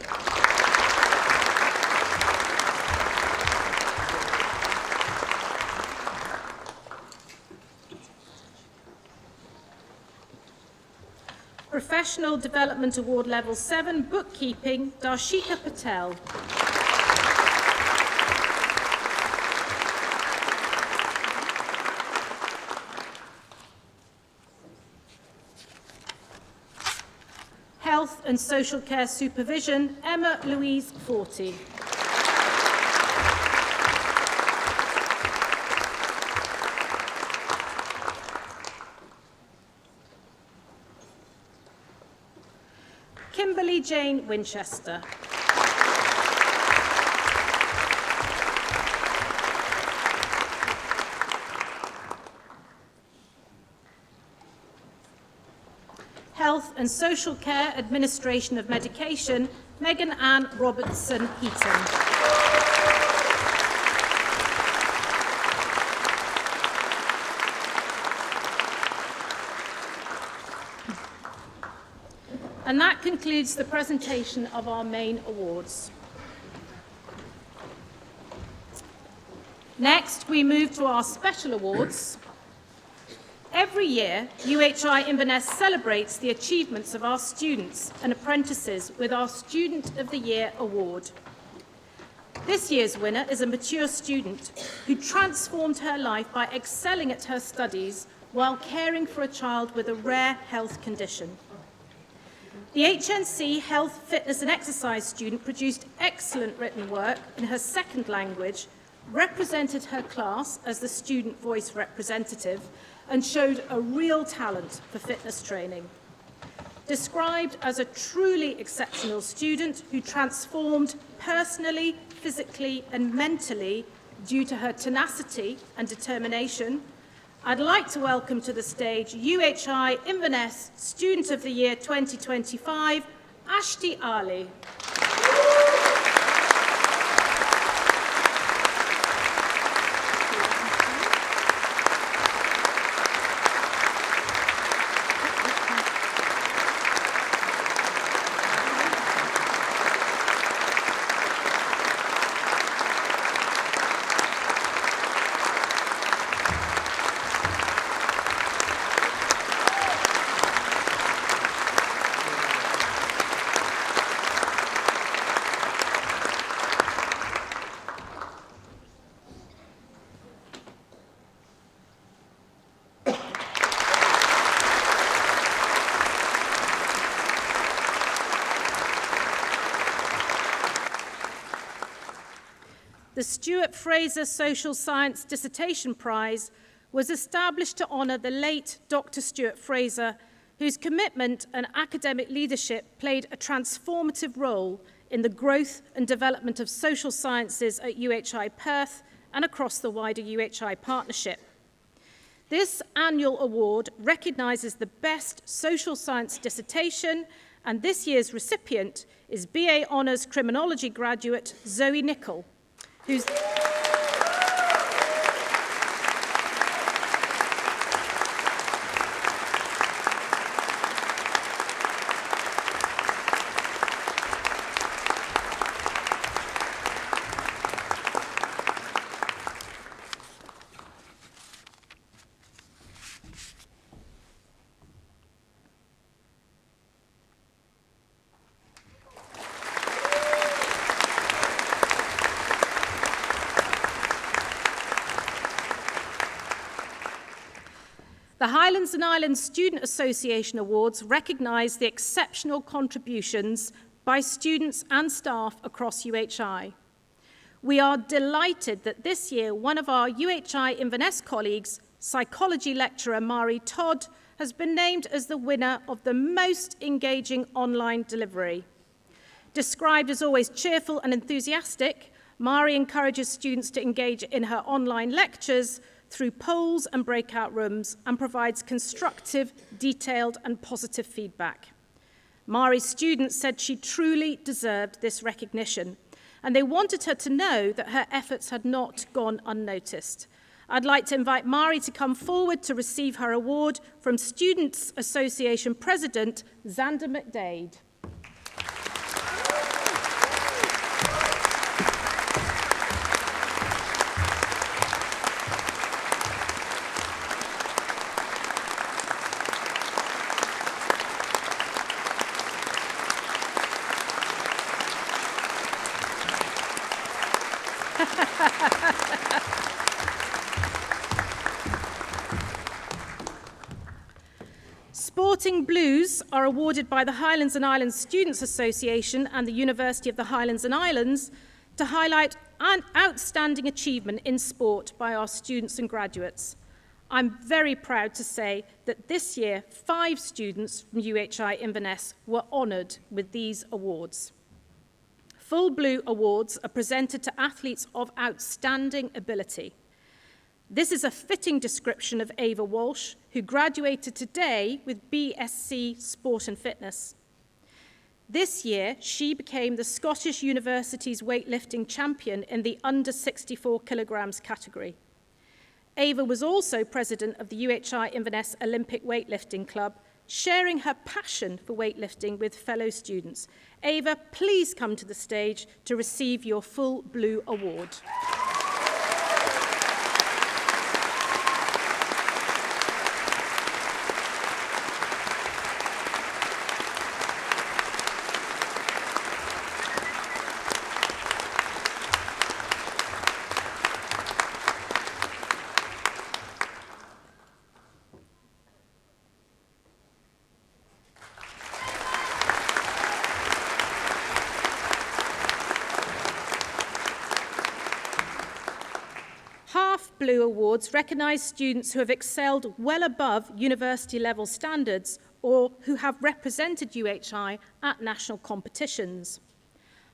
Professional Development Award Level 7, Bookkeeping, Darshika Patel. Health and Social Care Supervision, Emma Louise Forty. Kimberly Jane Winchester. Health and Social Care Administration of Medication, Megan Ann Robertson-Heaton. And that concludes the presentation of our main awards. Next, we move to our special awards. Every year, UHI Inverness celebrates the achievements of our students and apprentices with our Student of the Year award. This year's winner is a mature student who transformed her life by excelling at her studies while caring for a child with a rare health condition. The HNC Health, Fitness and Exercise student produced excellent written work in her second language, represented her class as the student voice representative, and showed a real talent for fitness training. Described as a truly exceptional student who transformed personally, physically and mentally due to her tenacity and determination, I'd like to welcome to the stage UHI Inverness Student of the Year 2025, Ashti Ali. The Stuart Fraser Social Science Dissertation Prize was established to honour the late Dr. Stuart Fraser, whose commitment and academic leadership played a transformative role in the growth and development of social sciences at UHI Perth and across the wider UHI partnership. This annual award recognises the best social science dissertation, and this year's recipient is BA Honours Criminology graduate Zoe Nicol, who's The Highlands and Islands Student Association Awards recognise the exceptional contributions by students and staff across UHI. We are delighted that this year one of our UHI Inverness colleagues, psychology lecturer Mari Todd, has been named as the winner of the most engaging online delivery. Described as always cheerful and enthusiastic, Mari encourages students to engage in her online lectures through polls and breakout rooms and provides constructive, detailed and positive feedback. Mari's students said she truly deserved this recognition, and they wanted her to know that her efforts had not gone unnoticed. I'd like to invite Mari to come forward to receive her award from Students Association President Xander McDade. Sporting Blues are awarded by the Highlands and Islands Students Association and the University of the Highlands and Islands to highlight an outstanding achievement in sport by our students and graduates. I'm very proud to say that this year 5 students from UHI Inverness were honoured with these awards. Full Blue Awards are presented to athletes of outstanding ability. This is a fitting description of Ava Walsh, who graduated today with BSc Sport and Fitness. This year, she became the Scottish University's weightlifting champion in the under 64 kilograms category. Ava was also president of the UHI Inverness Olympic Weightlifting Club, sharing her passion for weightlifting with fellow students. Ava, please come to the stage to receive your Full Blue Award. Blue Awards recognise students who have excelled well above university-level standards or who have represented UHI at national competitions.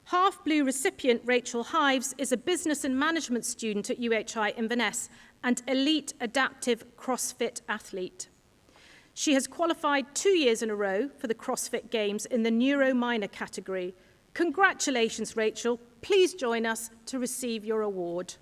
Half Blue recipient Rachel Hives is a business and management student at UHI Inverness and elite adaptive CrossFit athlete. She has qualified 2 years in a row for the CrossFit Games in the Neuro Minor category. Congratulations, Rachel. Please join us to receive your award.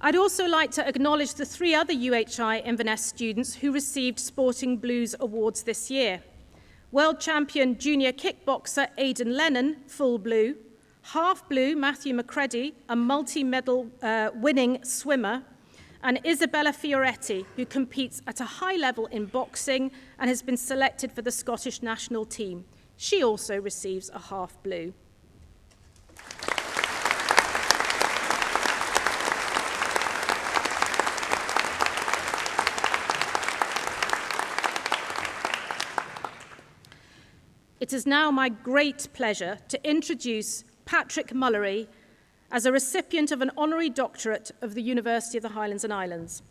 I'd also like to acknowledge the 3 other UHI Inverness students who received Sporting Blues awards this year. World champion junior kickboxer Aidan Lennon, Full Blue, Half Blue Matthew McCready, a multi-medal winning swimmer, and Isabella Fioretti, who competes at a high level in boxing and has been selected for the Scottish national team. She also receives a Half Blue. It is now my great pleasure to introduce Patrick Mullery as a recipient of an honorary doctorate of the University of the Highlands and Islands.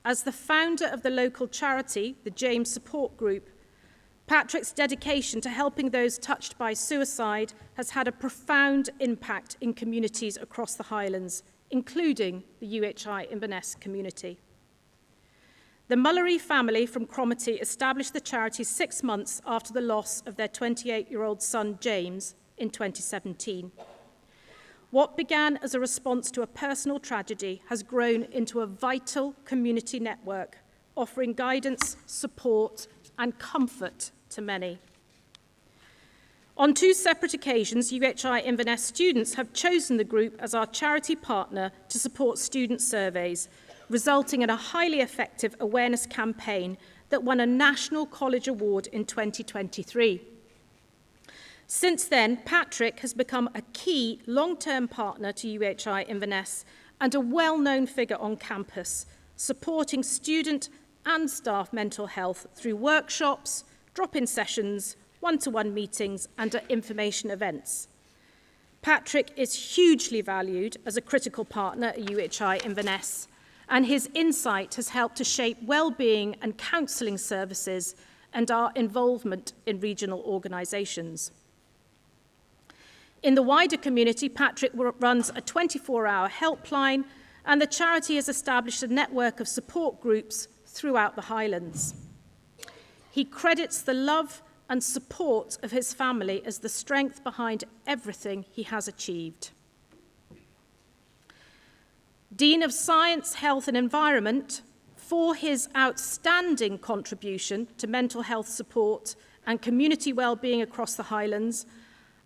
As the founder of the local charity, the James Support Group, Patrick's dedication to helping those touched by suicide has had a profound impact in communities across the Highlands, including the UHI Inverness community. The Mullery family from Cromarty established the charity 6 months after the loss of their 28-year-old son, James, in 2017. What began as a response to a personal tragedy has grown into a vital community network, offering guidance, support, and comfort to many. On 2 separate occasions, UHI Inverness students have chosen the group as our charity partner to support student surveys, resulting in a highly effective awareness campaign that won a National College Award in 2023. Since then, Patrick has become a key long-term partner to UHI Inverness and a well-known figure on campus, supporting student and staff mental health through workshops, drop-in sessions, one-to-one meetings, and information events. Patrick is hugely valued as a critical partner at UHI Inverness, and his insight has helped to shape well-being and counselling services and our involvement in regional organisations. In the wider community, Patrick runs a 24-hour helpline, and the charity has established a network of support groups throughout the Highlands. He credits the love and support of his family as the strength behind everything he has achieved. Dean of Science, Health and Environment, for his outstanding contribution to mental health support and community well-being across the Highlands,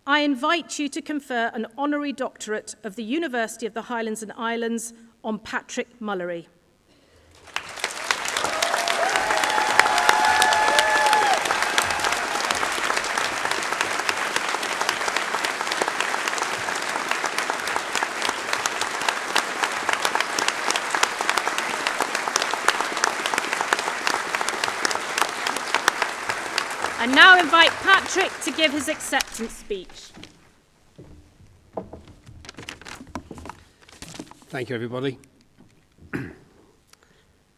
I invite you to confer an honorary doctorate of the University of the Highlands and Islands on Patrick Mullery. I now invite Patrick to give his acceptance speech. Thank you, everybody.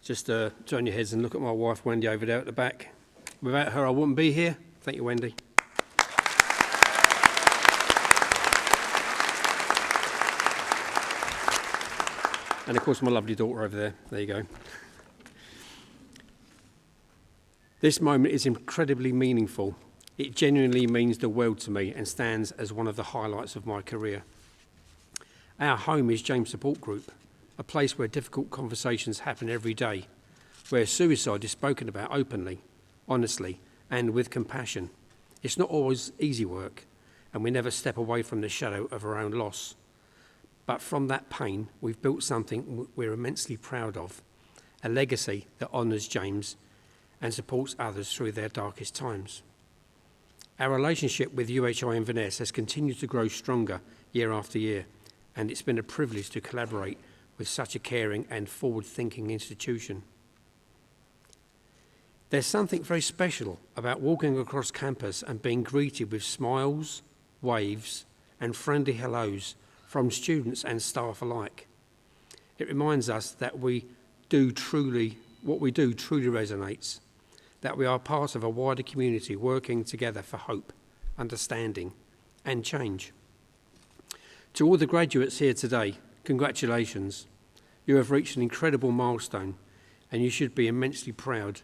Just turn your heads and look at my wife, Wendy, over there at the back. Without her, I wouldn't be here. Thank you, Wendy. And, of course, my lovely daughter over there. There you go. This moment is incredibly meaningful. It genuinely means the world to me and stands as one of the highlights of my career. Our home is James Support Group, a place where difficult conversations happen every day, where suicide is spoken about openly, honestly, and with compassion. It's not always easy work, and we never step away from the shadow of our own loss. But from that pain, we've built something we're immensely proud of, a legacy that honours James and supports others through their darkest times. Our relationship with UHI Inverness has continued to grow stronger year after year, and it's been a privilege to collaborate with such a caring and forward-thinking institution. There's something very special about walking across campus and being greeted with smiles, waves, and friendly hellos from students and staff alike. It reminds us that what we do truly resonates, that we are part of a wider community working together for hope, understanding, and change. To all the graduates here today, congratulations. You have reached an incredible milestone, and you should be immensely proud.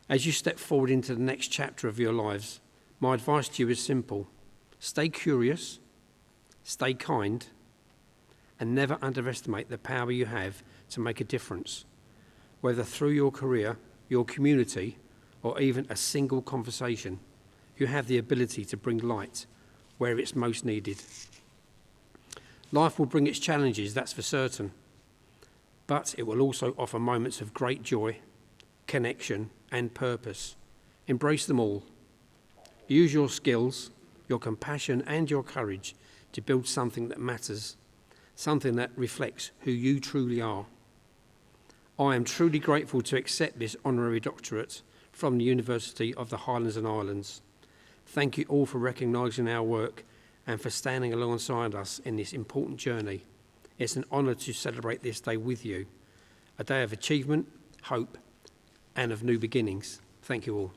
As you step forward into the next chapter of your lives, my advice to you is simple. Stay curious, stay kind, and never underestimate the power you have to make a difference, whether through your career, your community, or even a single conversation. You have the ability to bring light where it's most needed. Life will bring its challenges, that's for certain, but it will also offer moments of great joy, connection, and purpose. Embrace them all. Use your skills, your compassion, and your courage to build something that matters, something that reflects who you truly are. I am truly grateful to accept this honorary doctorate from the University of the Highlands and Islands. Thank you all for recognising our work and for standing alongside us in this important journey. It's an honour to celebrate this day with you, a day of achievement, hope, and of new beginnings. Thank you all.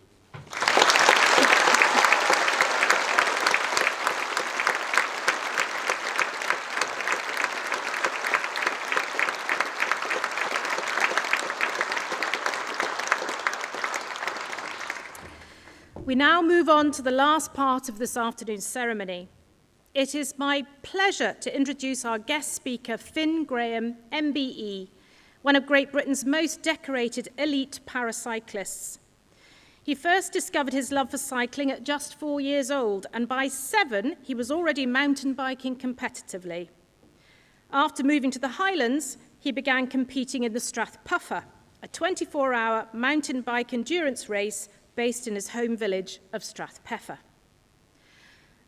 We now move on to the last part of this afternoon's ceremony. It is my pleasure to introduce our guest speaker, Finn Graham, MBE, one of Great Britain's most decorated elite paracyclists. He first discovered his love for cycling at just 4 years old, and by 7, he was already mountain biking competitively. After moving to the Highlands, he began competing in the Strath Puffer, a 24-hour mountain bike endurance race based in his home village of Strath Peffer.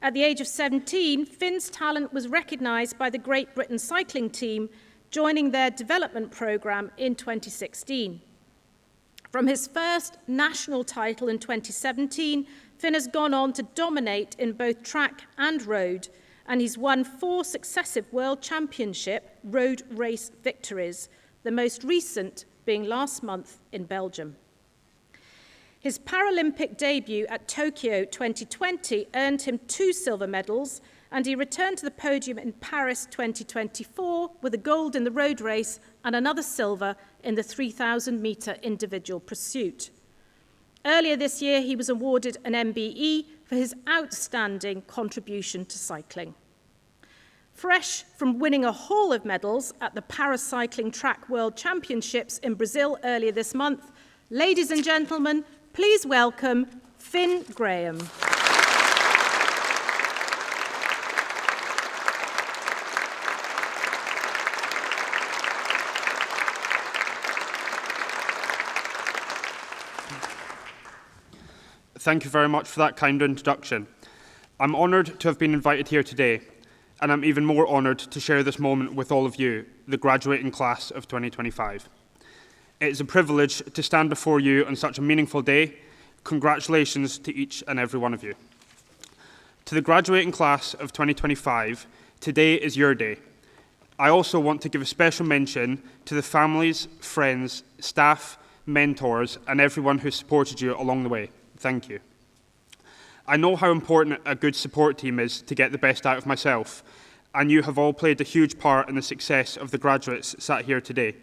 At the age of 17, Finn's talent was recognised by the Great Britain cycling team, joining their development programme in 2016. From his first national title in 2017, Finn has gone on to dominate in both track and road, and he's won 4 successive World Championship road race victories, the most recent being last month in Belgium. His Paralympic debut at Tokyo 2020 earned him 2 silver medals, and he returned to the podium in Paris 2024 with a gold in the road race and another silver in the 3,000-metre individual pursuit. Earlier this year, he was awarded an MBE for his outstanding contribution to cycling. Fresh from winning a haul of medals at the Paracycling Track World Championships in Brazil earlier this month, ladies and gentlemen, please welcome Finn Graham. Thank you very much for that kind introduction. I'm honoured to have been invited here today, and I'm even more honoured to share this moment with all of you, the graduating class of 2025. It is a privilege to stand before you on such a meaningful day, Congratulations to each and every one of you. To the graduating class of 2025, today is your day. I also want to give a special mention to the families, friends, staff, mentors, and everyone who supported you along the way. Thank you. I know how important a good support team is to get the best out of myself, and you have all played a huge part in the success of the graduates sat here today.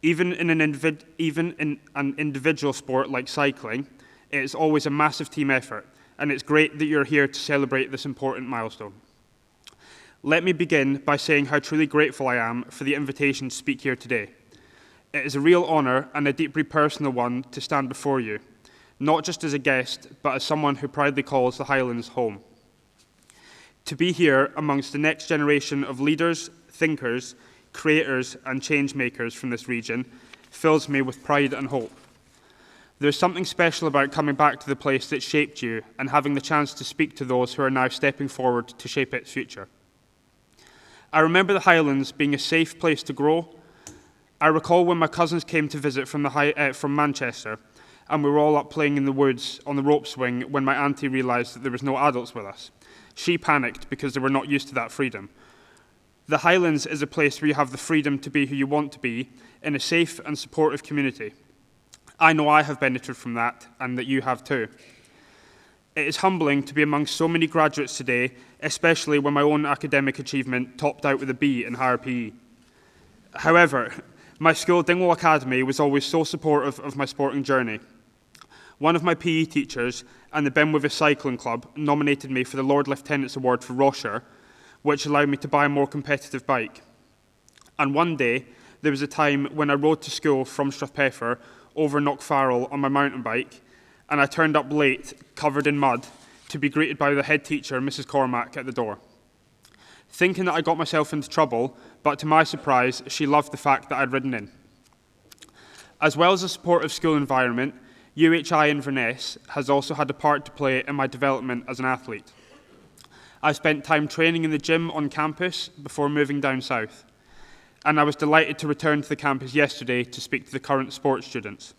Even in an individual sport like cycling, it is always a massive team effort, and it's great that you're here to celebrate this important milestone. Let me begin by saying how truly grateful I am for the invitation to speak here today. It is a real honour and a deeply personal one to stand before you, not just as a guest, but as someone who proudly calls the Highlands home. To be here amongst the next generation of leaders, thinkers, creators and change makers from this region fills me with pride and hope. There's something special about coming back to the place that shaped you and having the chance to speak to those who are now stepping forward to shape its future. I remember the Highlands being a safe place to grow. I recall when my cousins came to visit from Manchester, and we were all up playing in the woods on the rope swing when my auntie realised that there was no adults with us. She panicked because they were not used to that freedom. The Highlands is a place where you have the freedom to be who you want to be in a safe and supportive community. I know I have benefited from that, and that you have too. It is humbling to be amongst so many graduates today, especially when my own academic achievement topped out with a B in higher PE. However, my school, Dingwall Academy, was always so supportive of my sporting journey. One of my PE teachers and the Benwivis Cycling Club nominated me for the Lord Lieutenant's Award for Rocher, which allowed me to buy a more competitive bike. And one day, there was a time when I rode to school from Strathpeffer over Knockfarrell on my mountain bike, and I turned up late, covered in mud, to be greeted by the head teacher, Mrs. Cormack, at the door. Thinking that I got myself into trouble, but to my surprise, she loved the fact that I'd ridden in. As well as a supportive school environment, UHI Inverness has also had a part to play in my development as an athlete. I spent time training in the gym on campus before moving down south, and I was delighted to return to the campus yesterday to speak to the current sports students.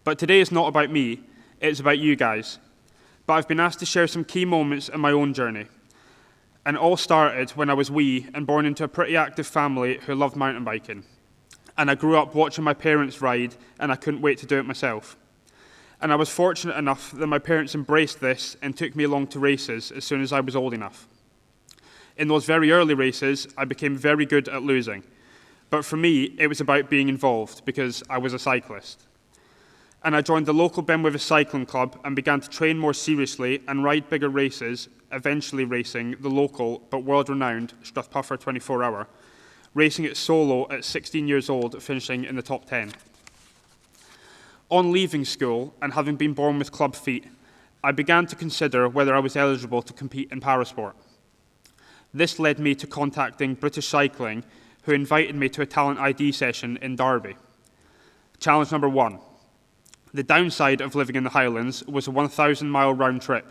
But today is not about me, it's about you guys. But I've been asked to share some key moments in my own journey. And it all started when I was wee and born into a pretty active family who loved mountain biking. And I grew up watching my parents ride, and I couldn't wait to do it myself. And I was fortunate enough that my parents embraced this and took me along to races as soon as I was old enough. In those very early races, I became very good at losing. But for me, it was about being involved because I was a cyclist. And I joined the local Benwivis Cycling Club and began to train more seriously and ride bigger races, eventually racing the local but world-renowned Strathpeffer 24-hour, racing it solo at 16 years old, finishing in the top 10. On leaving school and having been born with club feet, I began to consider whether I was eligible to compete in parasport. This led me to contacting British Cycling, who invited me to a talent ID session in Derby. Challenge number 1. The downside of living in the Highlands was a 1,000-mile round trip.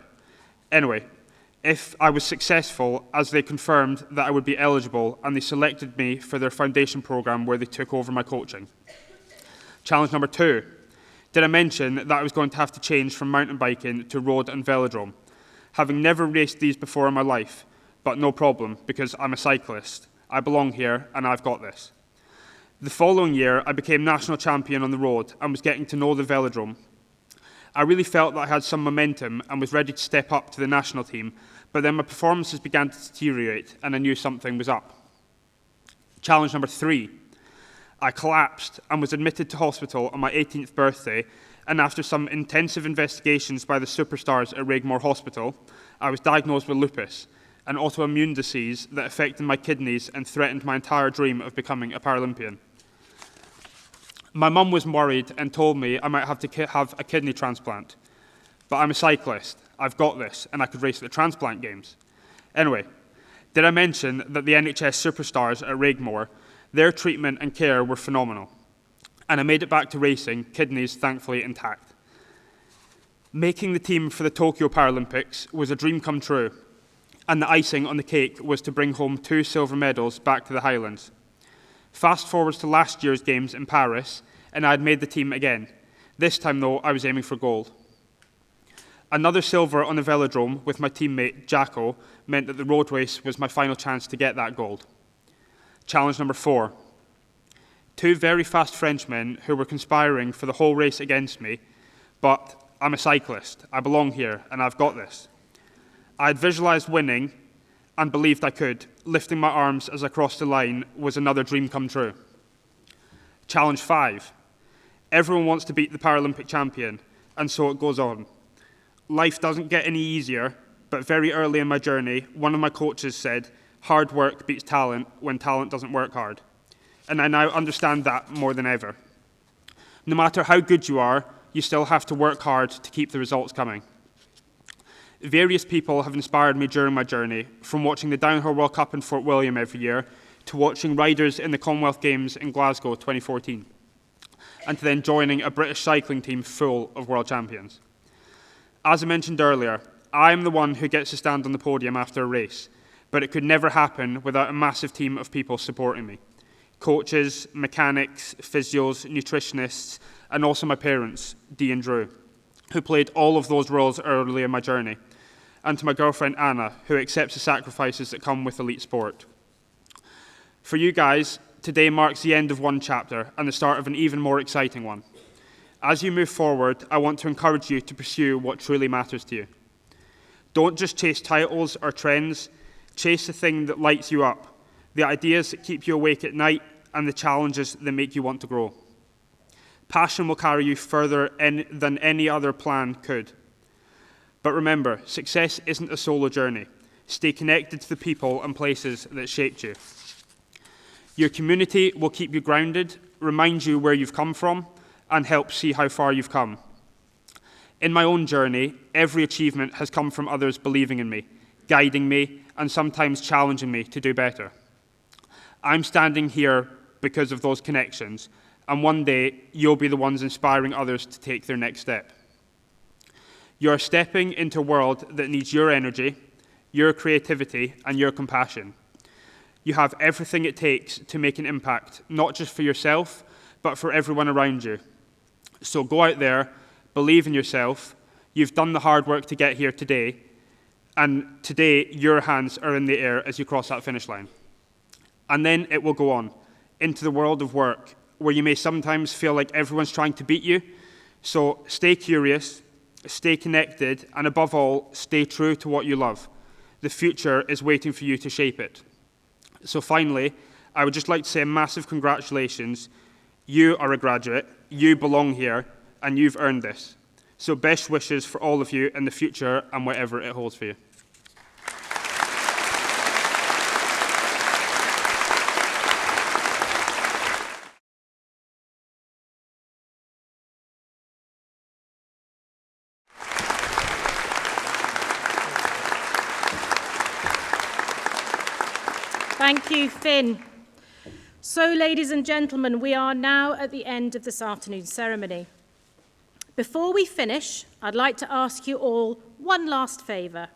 Anyway, if I was successful, as they confirmed that I would be eligible, and they selected me for their foundation programme where they took over my coaching. Challenge number 2. Did I mention that I was going to have to change from mountain biking to road and velodrome? Having never raced these before in my life, but no problem, because I'm a cyclist. I belong here, and I've got this. The following year, I became national champion on the road and was getting to know the velodrome. I really felt that I had some momentum and was ready to step up to the national team, but then my performances began to deteriorate and I knew something was up. Challenge number 3. I collapsed and was admitted to hospital on my 18th birthday, and after some intensive investigations by the superstars at Regmore Hospital, I was diagnosed with lupus, an autoimmune disease that affected my kidneys and threatened my entire dream of becoming a Paralympian. My mum was worried and told me I might have to have a kidney transplant. But I'm a cyclist, I've got this, and I could race at the transplant games. Anyway, did I mention that the NHS superstars at Regmore, their treatment and care were phenomenal? And I made it back to racing, kidneys thankfully intact. Making the team for the Tokyo Paralympics was a dream come true, and the icing on the cake was to bring home 2 silver medals back to the Highlands. Fast forwards to last year's games in Paris, and I had made the team again. This time, though, I was aiming for gold. Another silver on the velodrome with my teammate Jacko meant that the road race was my final chance to get that gold. Challenge number 4. 2 very fast Frenchmen who were conspiring for the whole race against me, but I'm a cyclist, I belong here, and I've got this. I had visualised winning and believed I could. Lifting my arms as I crossed the line was another dream come true. Challenge 5. Everyone wants to beat the Paralympic champion, and so it goes on. Life doesn't get any easier, but very early in my journey, one of my coaches said, hard work beats talent when talent doesn't work hard. And I now understand that more than ever. No matter how good you are, you still have to work hard to keep the results coming. Various people have inspired me during my journey, from watching the Downhill World Cup in Fort William every year, to watching riders in the Commonwealth Games in Glasgow 2014, and to then joining a British cycling team full of world champions. As I mentioned earlier, I am the one who gets to stand on the podium after a race, but it could never happen without a massive team of people supporting me. Coaches, mechanics, physios, nutritionists, and also my parents, Dee and Drew, who played all of those roles early in my journey, and to my girlfriend Anna, who accepts the sacrifices that come with elite sport. For you guys, today marks the end of one chapter and the start of an even more exciting one. As you move forward, I want to encourage you to pursue what truly matters to you. Don't just chase titles or trends, chase the thing that lights you up, the ideas that keep you awake at night, and the challenges that make you want to grow. Passion will carry you further than any other plan could. But remember, success isn't a solo journey. Stay connected to the people and places that shaped you. Your community will keep you grounded, remind you where you've come from, and help see how far you've come. In my own journey, every achievement has come from others believing in me, guiding me, and sometimes challenging me to do better. I'm standing here because of those connections, and one day you'll be the ones inspiring others to take their next step. You're stepping into a world that needs your energy, your creativity, and your compassion. You have everything it takes to make an impact, not just for yourself, but for everyone around you. So go out there, believe in yourself. You've done the hard work to get here today, and today your hands are in the air as you cross that finish line. And then it will go on into the world of work, where you may sometimes feel like everyone's trying to beat you. So stay curious, stay connected, and above all, stay true to what you love. The future is waiting for you to shape it. So finally, I would just like to say a massive congratulations. You are a graduate, you belong here, and you've earned this. So best wishes for all of you in the future and whatever it holds for you. Thank you, Finn. So, ladies and gentlemen, we are now at the end of this afternoon's ceremony. Before we finish, I'd like to ask you all one last favour.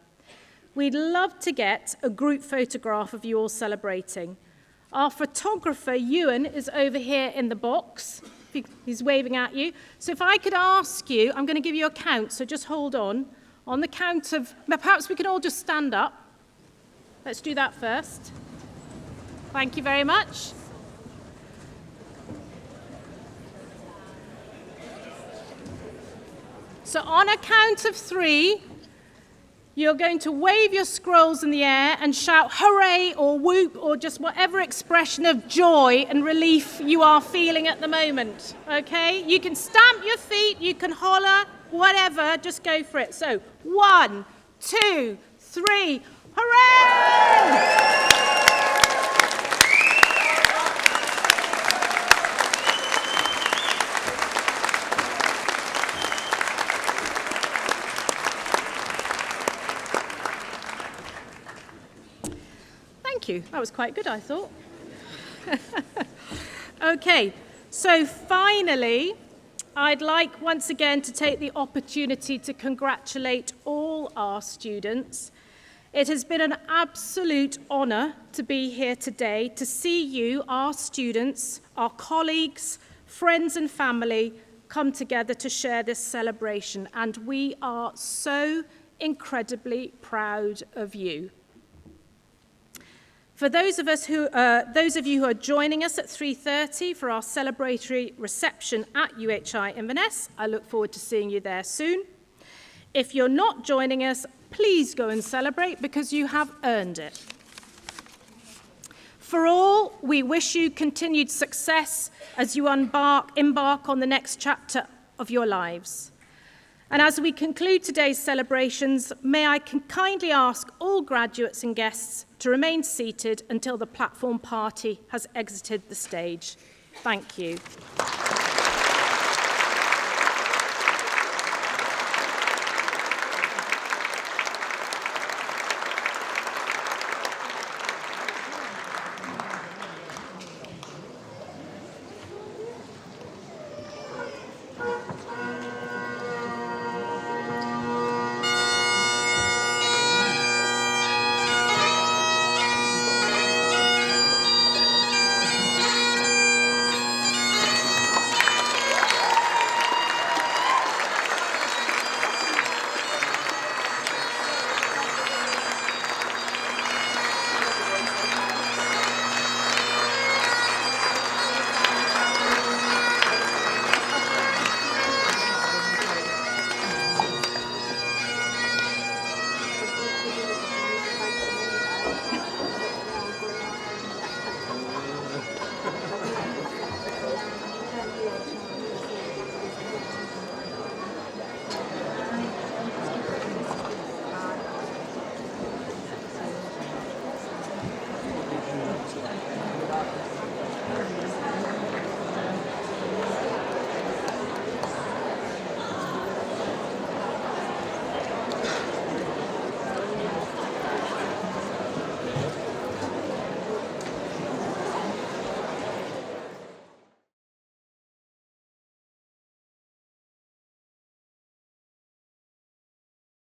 We'd love to get a group photograph of you all celebrating. Our photographer, Ewan, is over here in the box. He's waving at you. So if I could ask you, I'm going to give you a count, so just hold on. On the count of, perhaps we can all just stand up. Let's do that first. Thank you very much. So on a count of 3, you're going to wave your scrolls in the air and shout hooray or whoop or just whatever expression of joy and relief you are feeling at the moment, okay? You can stamp your feet, you can holler, whatever, just go for it. So 1, 2, 3, hooray! Thank you. That was quite good, I thought. Okay, so finally, I'd like once again to take the opportunity to congratulate all our students. It has been an absolute honour to be here today, to see you, our students, our colleagues, friends and family, come together to share this celebration, and we are so incredibly proud of you. For those of you who are joining us at 3:30 for our celebratory reception at UHI Inverness, I look forward to seeing you there soon. If you're not joining us, please go and celebrate because you have earned it. For all, we wish you continued success as you embark on the next chapter of your lives. And as we conclude today's celebrations, may I kindly ask all graduates and guests to remain seated until the platform party has exited the stage. Thank you.